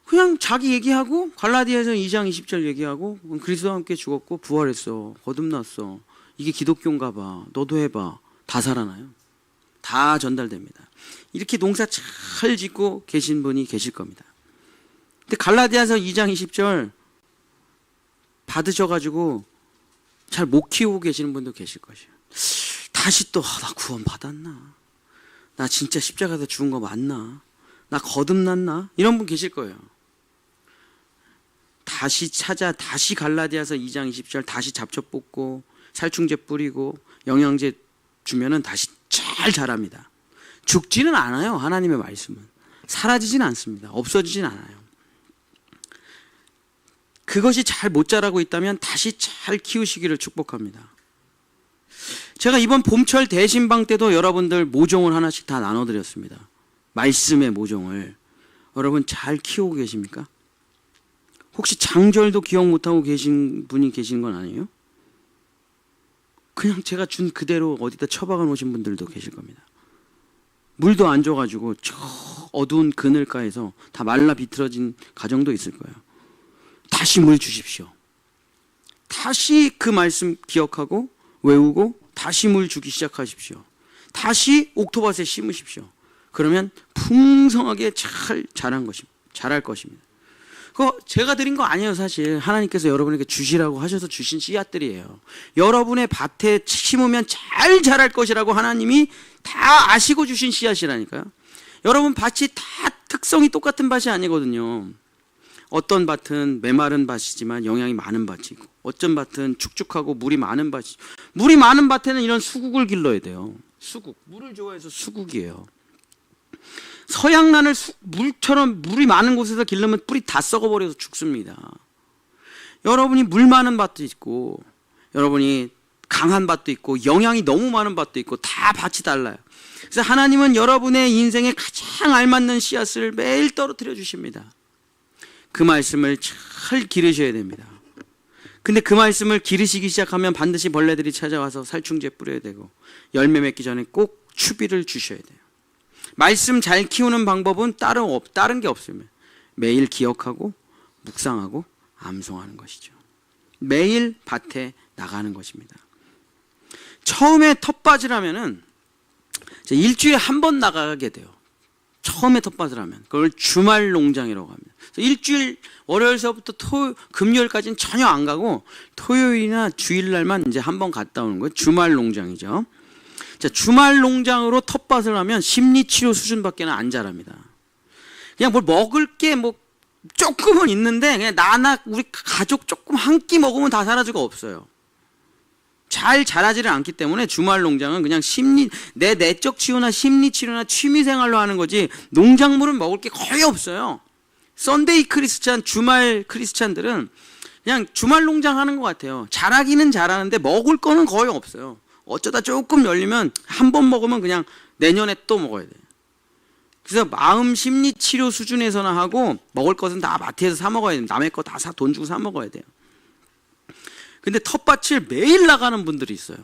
그냥 자기 얘기하고 갈라디아서 2장 20절 얘기하고 그리스도와 함께 죽었고 부활했어. 거듭났어. 이게 기독교인가 봐. 너도 해봐. 다 살아나요. 다 전달됩니다. 이렇게 농사 잘 짓고 계신 분이 계실 겁니다. 근데 갈라디아서 2장 20절 받으셔가지고 잘 못 키우고 계시는 분도 계실 것이에요. 다시 또 나 구원 받았나? 나 진짜 십자가에서 죽은 거 맞나? 나 거듭났나? 이런 분 계실 거예요. 다시 갈라디아서 2장 20절 다시 잡초 뽑고 살충제 뿌리고 영양제 주면은 다시 잘 자랍니다. 죽지는 않아요. 하나님의 말씀은 사라지진 않습니다. 없어지진 않아요. 그것이 잘 못 자라고 있다면 다시 잘 키우시기를 축복합니다. 제가 이번 봄철 대신방 때도 여러분들 모종을 하나씩 다 나눠드렸습니다. 말씀의 모종을. 여러분 잘 키우고 계십니까? 혹시 장절도 기억 못하고 계신 분이 계신 건 아니에요? 그냥 제가 준 그대로 어디다 처박아 놓으신 분들도 계실 겁니다. 물도 안 줘가지고 저 어두운 그늘가에서 다 말라 비틀어진 가정도 있을 거예요. 다시 물 주십시오. 다시 그 말씀 기억하고 외우고 다시 물 주기 시작하십시오. 다시 옥토밭에 심으십시오. 그러면 풍성하게 잘 자랄 것입니다. 그거 제가 드린 거 아니에요. 사실 하나님께서 여러분에게 주시라고 하셔서 주신 씨앗들이에요. 여러분의 밭에 심으면 잘 자랄 것이라고 하나님이 다 아시고 주신 씨앗이라니까요. 여러분 밭이 다 특성이 똑같은 밭이 아니거든요. 어떤 밭은 메마른 밭이지만 영양이 많은 밭이 있고, 어떤 밭은 축축하고 물이 많은 밭이. 물이 많은 밭에는 이런 수국을 길러야 돼요. 수국, 물을 좋아해서 수국이에요. 서양란을 물처럼 물이 많은 곳에서 기르면 뿌리 다 썩어버려서 죽습니다. 여러분이 물 많은 밭도 있고, 여러분이 강한 밭도 있고, 영양이 너무 많은 밭도 있고, 다 밭이 달라요. 그래서 하나님은 여러분의 인생에 가장 알맞는 씨앗을 매일 떨어뜨려 주십니다. 그 말씀을 잘 기르셔야 됩니다. 근데 그 말씀을 기르시기 시작하면 반드시 벌레들이 찾아와서 살충제 뿌려야 되고, 열매 맺기 전에 꼭 추비를 주셔야 돼요. 말씀 잘 키우는 방법은 다른 게 없습니다. 매일 기억하고 묵상하고 암송하는 것이죠. 매일 밭에 나가는 것입니다. 처음에 텃밭을 하면은 일주일에 한 번 나가게 돼요. 처음에 텃밭을 하면 그걸 주말 농장이라고 합니다. 일주일 월요일서부터 금요일까지는 전혀 안 가고 토요일이나 주일날만 이제 한 번 갔다 오는 거예요. 주말 농장이죠. 자, 주말 농장으로 텃밭을 하면 심리치료 수준밖에는 안 자랍니다. 그냥 뭘 먹을 게 뭐 조금은 있는데 그냥 나나 우리 가족 조금 한 끼 먹으면 다 사라지고 없어요. 잘 자라지를 않기 때문에 주말 농장은 그냥 내 내적 치유나 심리 치료나 취미 생활로 하는 거지 농작물은 먹을 게 거의 없어요. 썬데이 크리스찬, 주말 크리스찬들은 그냥 주말 농장 하는 것 같아요. 자라기는 잘하는데 먹을 거는 거의 없어요. 어쩌다 조금 열리면 한 번 먹으면 그냥 내년에 또 먹어야 돼요. 그래서 마음 심리 치료 수준에서나 하고 먹을 것은 다 마트에서 사 먹어야 돼요. 남의 거 다 돈 주고 사 먹어야 돼요. 근데 텃밭을 매일 나가는 분들이 있어요.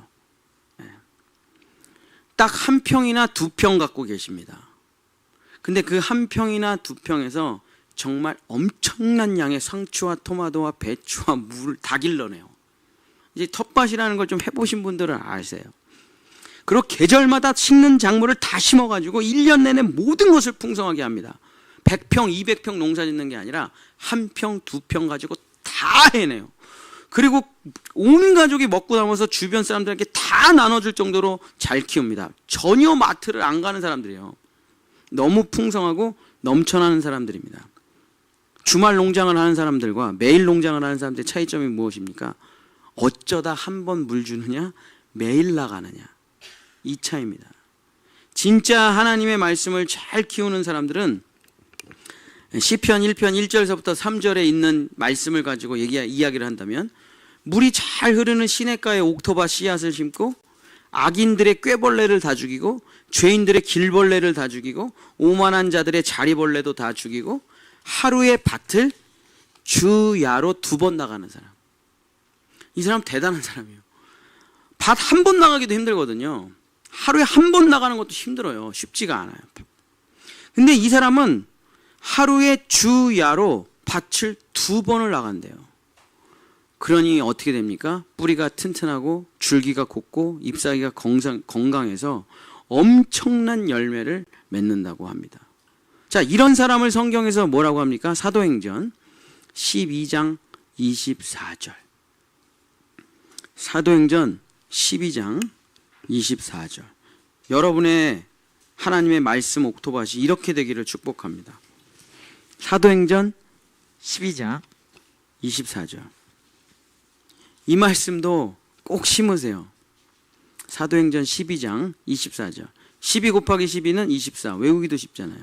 딱 한 평이나 두 평 갖고 계십니다. 근데 그 한 평이나 두 평에서 정말 엄청난 양의 상추와 토마토와 배추와 물을 다 길러내요. 이제 텃밭이라는 걸 좀 해보신 분들은 아세요. 그리고 계절마다 심는 작물을 다 심어가지고 1년 내내 모든 것을 풍성하게 합니다. 100평, 200평 농사 짓는 게 아니라 한 평, 두 평 가지고 다 해내요. 그리고 온 가족이 먹고 남아서 주변 사람들에게 다 나눠줄 정도로 잘 키웁니다. 전혀 마트를 안 가는 사람들이에요. 너무 풍성하고 넘쳐나는 사람들입니다. 주말 농장을 하는 사람들과 매일 농장을 하는 사람들의 차이점이 무엇입니까? 어쩌다 한 번 물 주느냐, 매일 나가느냐, 이 차이입니다. 진짜 하나님의 말씀을 잘 키우는 사람들은 시편 1편 1절서부터 3절에 있는 말씀을 가지고 이야기를 한다면, 물이 잘 흐르는 시냇가에 옥토밭 씨앗을 심고 악인들의 꾀벌레를 다 죽이고 죄인들의 길벌레를 다 죽이고 오만한 자들의 자리벌레도 다 죽이고 하루에 밭을 주야로 2번 나가는 사람. 이 사람 대단한 사람이에요. 밭 한 번 나가기도 힘들거든요. 하루에 한 번 나가는 것도 힘들어요. 쉽지가 않아요. 근데 이 사람은 하루에 주야로 밭을 2번을 나간대요. 그러니 어떻게 됩니까? 뿌리가 튼튼하고 줄기가 곱고 잎사귀가 건강해서 엄청난 열매를 맺는다고 합니다. 자, 이런 사람을 성경에서 뭐라고 합니까? 사도행전 12장 24절. 사도행전 12장 24절. 여러분의 하나님의 말씀 옥토밭이 이렇게 되기를 축복합니다. 사도행전 12장 24절. 이 말씀도 꼭 심으세요. 사도행전 12장 24절. 12 곱하기 12는 24. 외우기도 쉽잖아요.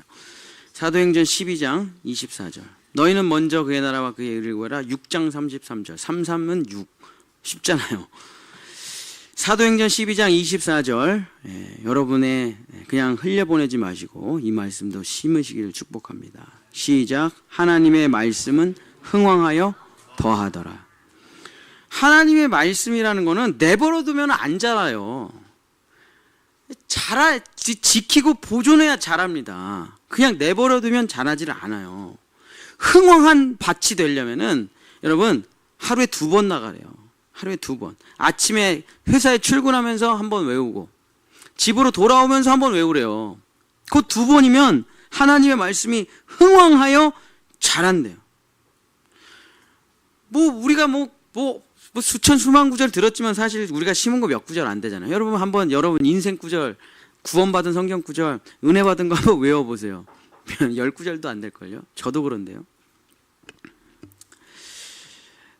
사도행전 12장 24절. 너희는 먼저 그의 나라와 그의 의를 구하라. 6장 33절. 33은 6. 쉽잖아요. 사도행전 12장 24절. 여러분의 그냥 흘려보내지 마시고 이 말씀도 심으시기를 축복합니다. 시작. 하나님의 말씀은 흥왕하여 더하더라. 하나님의 말씀이라는 거는 내버려두면 안 자라요. 지키고 보존해야 자랍니다. 그냥 내버려두면 자라지를 않아요. 흥왕한 밭이 되려면은 여러분 하루에 2번 나가래요. 하루에 2번. 아침에 회사에 출근하면서 한번 외우고 집으로 돌아오면서 한번 외우래요. 그 2번이면 하나님의 말씀이 흥왕하여 자란대요. 우리가 수천 수만 구절 들었지만 사실 우리가 심은 거 몇 구절 안 되잖아요. 여러분 한번 여러분 인생 구절, 구원받은 성경 구절, 은혜 받은 거 한번 외워보세요. 10구절도 안 될걸요. 저도 그런데요.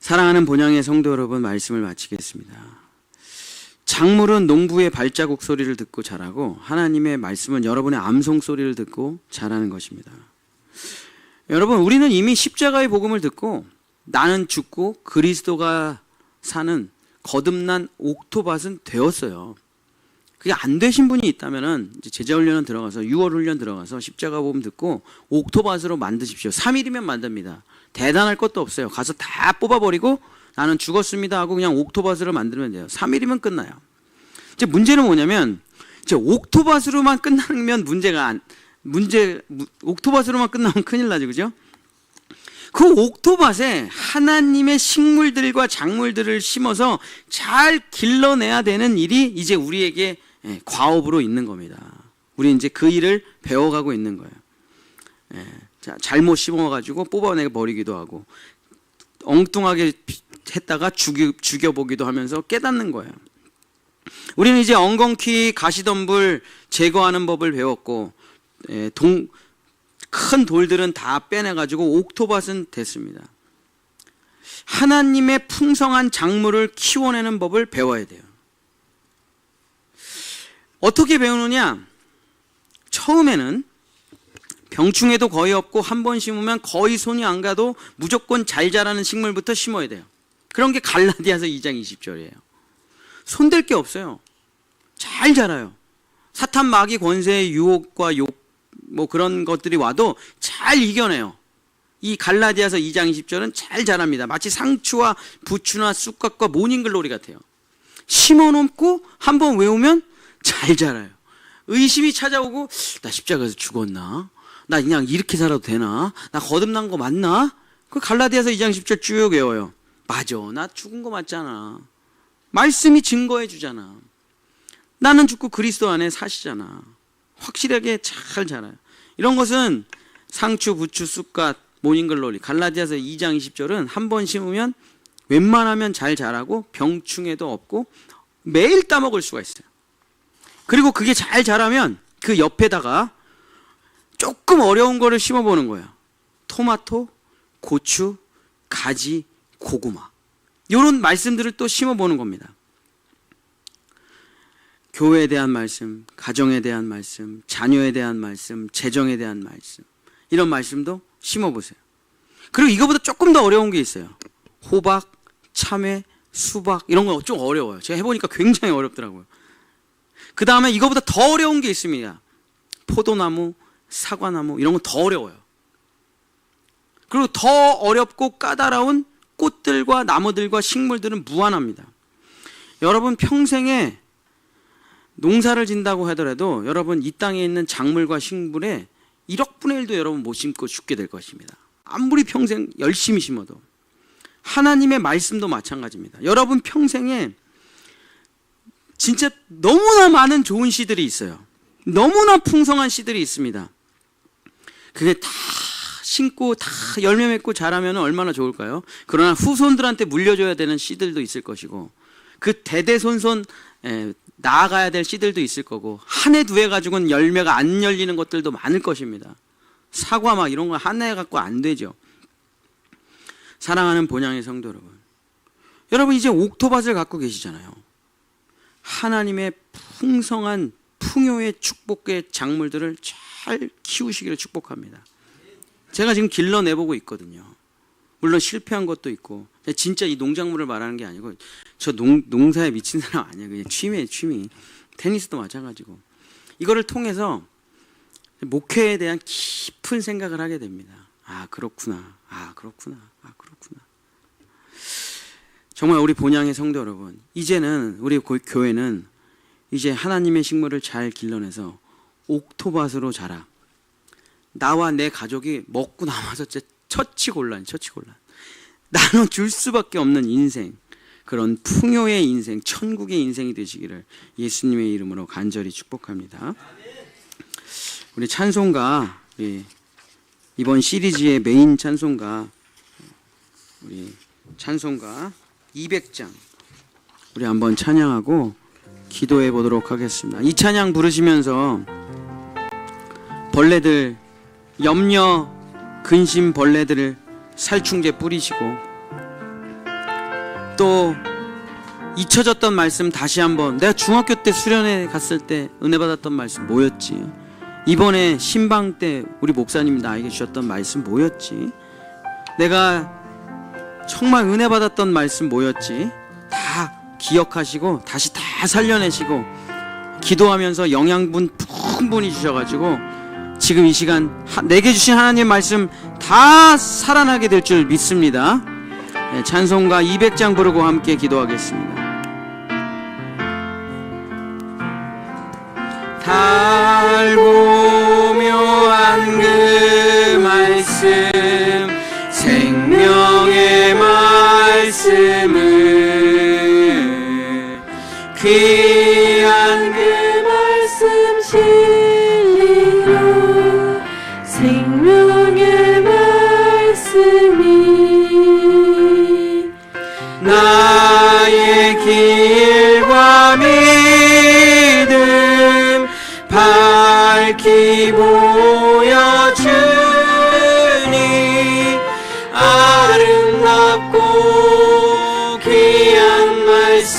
사랑하는 본향의 성도 여러분, 말씀을 마치겠습니다. 작물은 농부의 발자국 소리를 듣고 자라고 하나님의 말씀은 여러분의 암송 소리를 듣고 자라는 것입니다. 여러분, 우리는 이미 십자가의 복음을 듣고 나는 죽고 그리스도가 사는 거듭난 옥토밭은 되었어요. 그게 안 되신 분이 있다면은 이제 제자훈련은 들어가서 6월 훈련 들어가서 십자가 복음 듣고 옥토밭으로 만드십시오. 3일이면 만듭니다. 대단할 것도 없어요. 가서 다 뽑아버리고 나는 죽었습니다 하고 그냥 옥토밭으로 만들면 돼요. 3일이면 끝나요. 이제 문제는 뭐냐면 이제 옥토밭으로만 끝나면 옥토밭으로만 끝나면 큰일 나죠, 그죠? 그 옥토밭에 하나님의 식물들과 작물들을 심어서 잘 길러내야 되는 일이 이제 우리에게 과업으로 있는 겁니다. 우리 이제 그 일을 배워가고 있는 거예요. 잘못 심어가지고 뽑아내 버리기도 하고 엉뚱하게 했다가 죽여보기도 하면서 깨닫는 거예요. 우리는 이제 엉겅퀴 가시덤불 제거하는 법을 배웠고 큰 돌들은 다 빼내가지고 옥토밭은 됐습니다. 하나님의 풍성한 작물을 키워내는 법을 배워야 돼요. 어떻게 배우느냐? 처음에는 병충해도 거의 없고 한 번 심으면 거의 손이 안 가도 무조건 잘 자라는 식물부터 심어야 돼요. 그런 게 갈라디아서 2장 20절이에요. 손댈 게 없어요. 잘 자라요. 사탄 마귀 권세의 유혹과 그런 것들이 와도 잘 이겨내요. 이 갈라디아서 2장 20절은 잘 자랍니다. 마치 상추와 부추나 쑥갓과 모닝글로리 같아요. 심어놓고 한번 외우면 잘 자라요. 의심이 찾아오고 나 십자가에서 죽었나? 나 그냥 이렇게 살아도 되나? 나 거듭난 거 맞나? 그 갈라디아서 2장 10절 쭉 외워요. 맞아, 나 죽은 거 맞잖아. 말씀이 증거해 주잖아. 나는 죽고 그리스도 안에 사시잖아. 확실하게 잘 자라요. 이런 것은 상추, 부추, 쑥갓, 모닝글로리, 갈라디아서 2장 20절은 한 번 심으면 웬만하면 잘 자라고 병충해도 없고 매일 따먹을 수가 있어요. 그리고 그게 잘 자라면 그 옆에다가 조금 어려운 거를 심어보는 거예요. 토마토, 고추, 가지, 고구마. 이런 말씀들을 또 심어보는 겁니다. 교회에 대한 말씀, 가정에 대한 말씀, 자녀에 대한 말씀, 재정에 대한 말씀, 이런 말씀도 심어보세요. 그리고 이거보다 조금 더 어려운 게 있어요. 호박, 참외, 수박, 이런 건 좀 어려워요. 제가 해보니까 굉장히 어렵더라고요. 그 다음에 이거보다 더 어려운 게 있습니다. 포도나무, 사과나무, 이런 건 더 어려워요. 그리고 더 어렵고 까다로운 꽃들과 나무들과 식물들은 무한합니다. 여러분 평생에 농사를 진다고 하더라도 여러분 이 땅에 있는 작물과 식물의 1억 분의 1도 여러분 못 심고 죽게 될 것입니다. 아무리 평생 열심히 심어도. 하나님의 말씀도 마찬가지입니다. 여러분 평생에 진짜 너무나 많은 좋은 씨들이 있어요. 너무나 풍성한 씨들이 있습니다. 그게 다 심고 다 열매 맺고 자라면 얼마나 좋을까요? 그러나 후손들한테 물려줘야 되는 씨들도 있을 것이고 그 대대손손 나아가야 될 씨들도 있을 거고 한 해 두 해 가지고는 열매가 안 열리는 것들도 많을 것입니다. 사과 막 이런 거 한 해 갖고 안 되죠. 사랑하는 본향의 성도 여러분, 여러분 이제 옥토밭을 갖고 계시잖아요. 하나님의 풍성한 풍요의 축복의 작물들을 잘 키우시기를 축복합니다. 제가 지금 길러내보고 있거든요. 물론 실패한 것도 있고 진짜 이 농작물을 말하는 게 아니고 저 농사에 미친 사람 아니에요. 그냥 취미예요, 취미. 테니스도 마찬가지고. 이거를 통해서 목회에 대한 깊은 생각을 하게 됩니다. 아 그렇구나, 아 그렇구나, 아 그렇구나. 정말 우리 본향의 성도 여러분, 이제는 우리 교회는 이제 하나님의 식물을 잘 길러내서 옥토밭으로 자라. 나와 내 가족이 먹고 남아서 처치곤란 나눠줄 수밖에 없는 인생, 그런 풍요의 인생, 천국의 인생이 되시기를 예수님의 이름으로 간절히 축복합니다. 우리 찬송가, 이번 시리즈의 메인 찬송가, 우리 찬송가 200장 우리 한번 찬양하고 기도해 보도록 하겠습니다. 이 찬양 부르시면서 벌레들, 염려, 근심 벌레들을 살충제 뿌리시고 또 잊혀졌던 말씀 다시 한번, 내가 중학교 때 수련회 갔을 때 은혜 받았던 말씀 뭐였지? 이번에 신방 때 우리 목사님이 나에게 주셨던 말씀 뭐였지? 내가 정말 은혜 받았던 말씀 뭐였지? 다 기억하시고 다시 다 살려내시고 기도하면서 영양분 풍분히 주셔가지고 지금 이 시간 내게 주신 하나님의 말씀 다 살아나게 될 줄 믿습니다. 찬송가 200장 부르고 함께 기도하겠습니다. 달고 묘한 그 말씀, 생명의 말씀을, 귀한 그 말씀 진리로, 생명의 말씀이 나의 길과 믿음 밝히 보여주니, 아름답고 귀한 말씀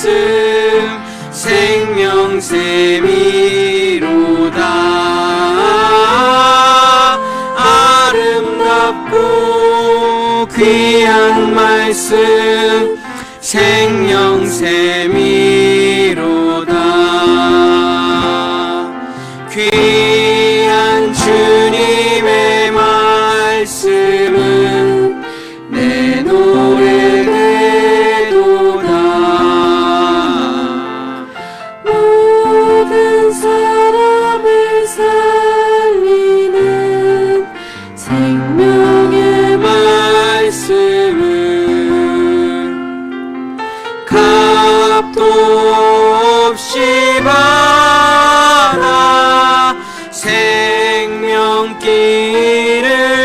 생명샘이로다. 아름답고 귀한 말씀 생명샘이로다. 귀한 주님의 말씀은 내 노래 되도다. 모든 사람을 살리는 생명의 말씀은 값도 없이 받아 생명길을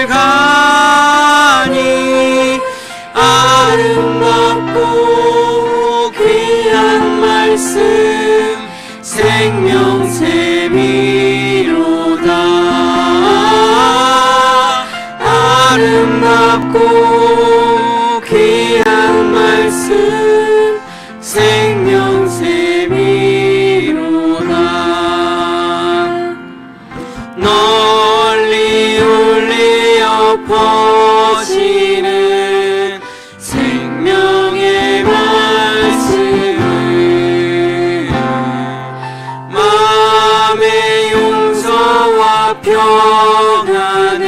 가니, 아름답고 귀한 말씀 생명샘이로다. 아름답고 귀한 말씀 생명샘이로다. 널리 울리어 퍼지는 생명의 말씀을 마음의 용서와 평안을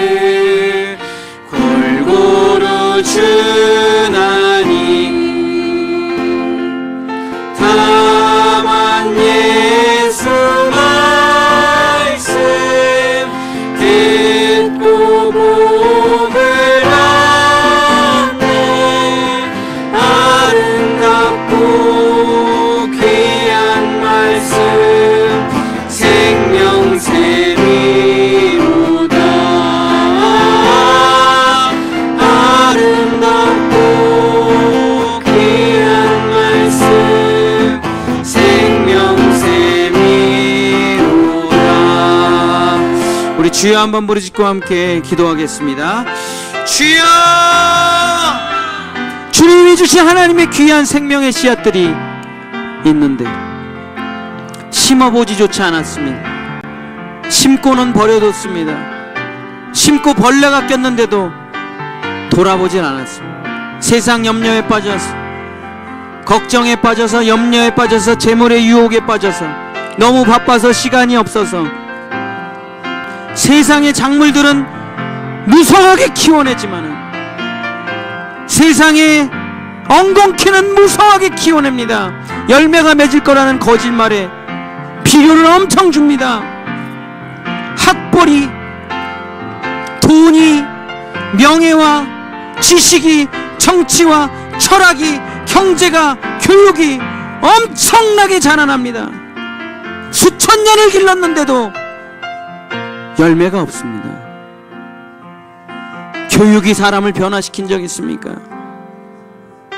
골고루 주나니, 주여 한번 부르짖고 함께 기도하겠습니다. 주여! 주님이 주신 하나님의 귀한 생명의 씨앗들이 있는데 심어보지조차 않았습니다. 심고는 버려뒀습니다. 심고 벌레가 꼈는데도 돌아보질 않았습니다. 세상 염려에 빠져서, 걱정에 빠져서, 염려에 빠져서, 재물의 유혹에 빠져서, 너무 바빠서 시간이 없어서 세상의 작물들은 무성하게 키워내지만은 세상에 엉겅퀴는 무성하게 키워냅니다. 열매가 맺을 거라는 거짓말에 비료를 엄청 줍니다. 학벌이, 돈이, 명예와 지식이, 정치와 철학이, 경제가, 교육이 엄청나게 자라납니다. 수천 년을 길렀는데도 열매가 없습니다. 교육이 사람을 변화시킨 적 있습니까?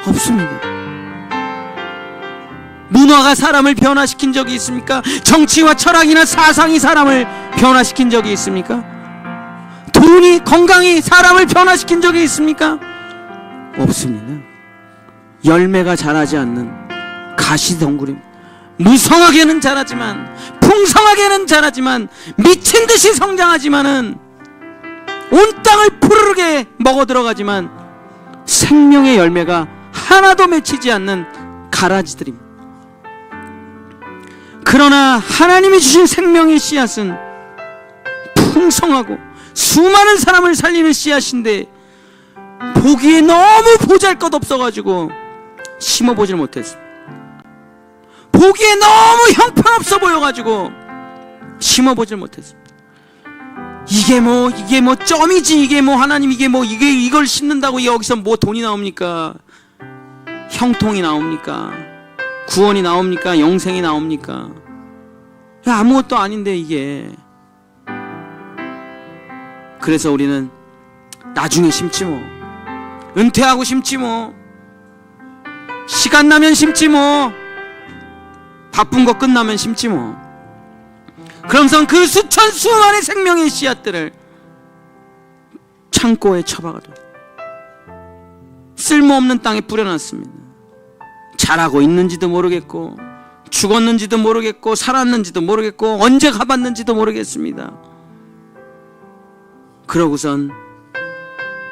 없습니다. 문화가 사람을 변화시킨 적이 있습니까? 정치와 철학이나 사상이 사람을 변화시킨 적이 있습니까? 돈이, 건강이 사람을 변화시킨 적이 있습니까? 없습니다. 열매가 자라지 않는 가시덩굴입니다. 무성하게는 자라지만, 풍성하게는 자라지만, 미친듯이 성장하지만은, 온 땅을 푸르르게 먹어 들어가지만 생명의 열매가 하나도 맺히지 않는 가라지들입니다. 그러나 하나님이 주신 생명의 씨앗은 풍성하고 수많은 사람을 살리는 씨앗인데 보기에 너무 보잘것없어가지고 심어보질 못했습니다. 보기에 너무 형편없어 보여가지고 심어보질 못했습니다. 이게 뭐 점이지, 이게 뭐 하나님, 이걸 심는다고 여기서 뭐 돈이 나옵니까? 형통이 나옵니까? 구원이 나옵니까? 영생이 나옵니까? 아무것도 아닌데 이게. 그래서 우리는 나중에 심지 뭐, 은퇴하고 심지 뭐, 시간 나면 심지 뭐, 바쁜 거 끝나면 심지 뭐. 그러면서 그 수천 수만의 생명의 씨앗들을 창고에 처박아둬 쓸모없는 땅에 뿌려놨습니다. 자라고 있는지도 모르겠고, 죽었는지도 모르겠고, 살았는지도 모르겠고, 언제 가봤는지도 모르겠습니다. 그러고선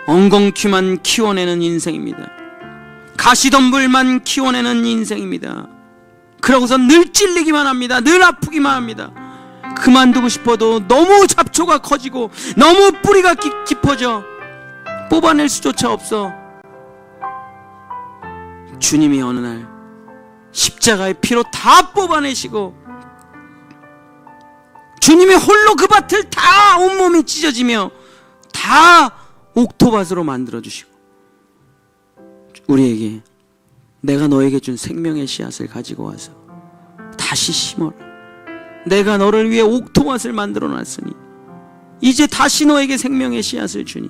엉겅퀴만 키워내는 인생입니다. 가시덤불만 키워내는 인생입니다. 그러고선 늘 찔리기만 합니다. 늘 아프기만 합니다. 그만두고 싶어도 너무 잡초가 커지고 너무 뿌리가 깊어져 뽑아낼 수조차 없어. 주님이 어느 날 십자가의 피로 다 뽑아내시고 주님이 홀로 그 밭을 다 온몸이 찢어지며 다 옥토밭으로 만들어주시고 우리에게 내가 너에게 준 생명의 씨앗을 가지고 와서 다시 심어라. 내가 너를 위해 옥토밭을 만들어 놨으니 이제 다시 너에게 생명의 씨앗을 주니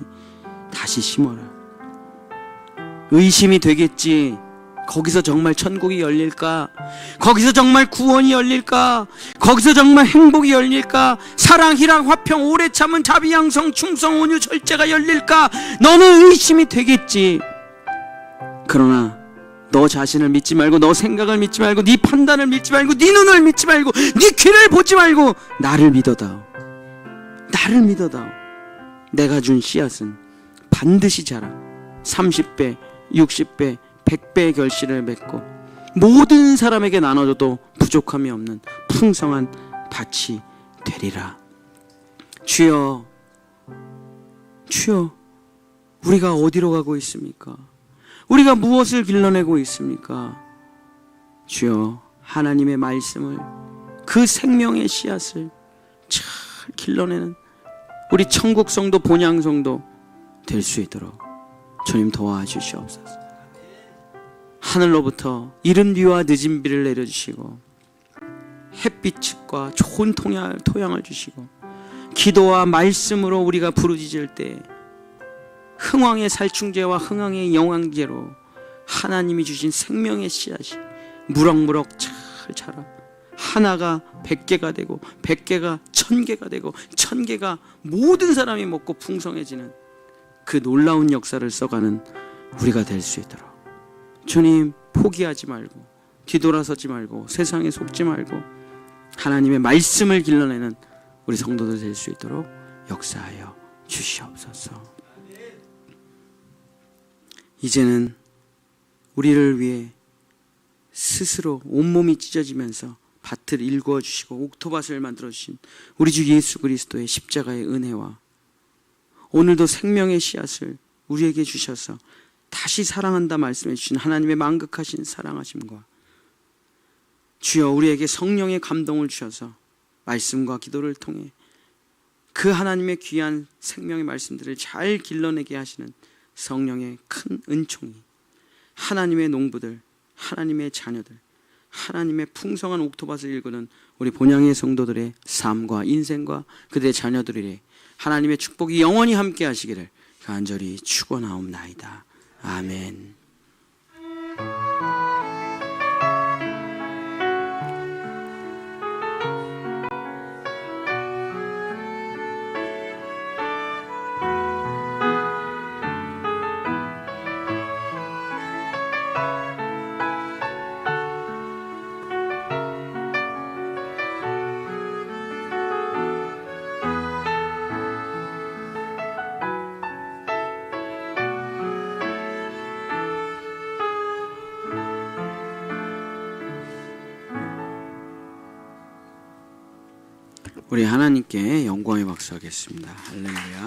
다시 심어라. 의심이 되겠지. 거기서 정말 천국이 열릴까? 거기서 정말 구원이 열릴까? 거기서 정말 행복이 열릴까? 사랑, 희락, 화평, 오래 참은 자비, 양성, 충성, 온유, 절제가 열릴까? 너는 의심이 되겠지. 그러나 너 자신을 믿지 말고, 너 생각을 믿지 말고, 네 판단을 믿지 말고, 네 눈을 믿지 말고, 네 귀를 보지 말고 나를 믿어다오. 나를 믿어다오. 내가 준 씨앗은 반드시 자라 30배, 60배, 100배의 결실을 맺고 모든 사람에게 나눠줘도 부족함이 없는 풍성한 밭이 되리라. 주여, 주여, 우리가 어디로 가고 있습니까? 우리가 무엇을 길러내고 있습니까? 주여, 하나님의 말씀을, 그 생명의 씨앗을 잘 길러내는 우리 천국 성도, 본향 성도 될 수 있도록 주님 도와주시옵소서. 하늘로부터 이른 비와 늦은 비를 내려주시고 햇빛과 좋은 토양을 주시고 기도와 말씀으로 우리가 부르짖을 때 흥왕의 살충제와 흥왕의 영양제로 하나님이 주신 생명의 씨앗이 무럭무럭 잘 자라 하나가 100개가 되고 100개가 1000개가 되고 1000개가 모든 사람이 먹고 풍성해지는 그 놀라운 역사를 써가는 우리가 될 수 있도록 주님 포기하지 말고 뒤돌아서지 말고 세상에 속지 말고 하나님의 말씀을 길러내는 우리 성도들 될 수 있도록 역사하여 주시옵소서. 이제는 우리를 위해 스스로 온몸이 찢어지면서 밭을 일구어 주시고 옥토밭을 만들어 주신 우리 주 예수 그리스도의 십자가의 은혜와 오늘도 생명의 씨앗을 우리에게 주셔서 다시 사랑한다 말씀해 주신 하나님의 만극하신 사랑하심과 주여 우리에게 성령의 감동을 주셔서 말씀과 기도를 통해 그 하나님의 귀한 생명의 말씀들을 잘 길러내게 하시는 성령의 큰 은총이 하나님의 농부들, 하나님의 자녀들, 하나님의 풍성한 옥토밭을 일구는 우리 본향의 성도들의 삶과 인생과 그들의 자녀들에게 하나님의 축복이 영원히 함께 하시기를 간절히 축원하옵나이다. 아멘. 우리 하나님께 영광의 박수 하겠습니다. 할렐루야.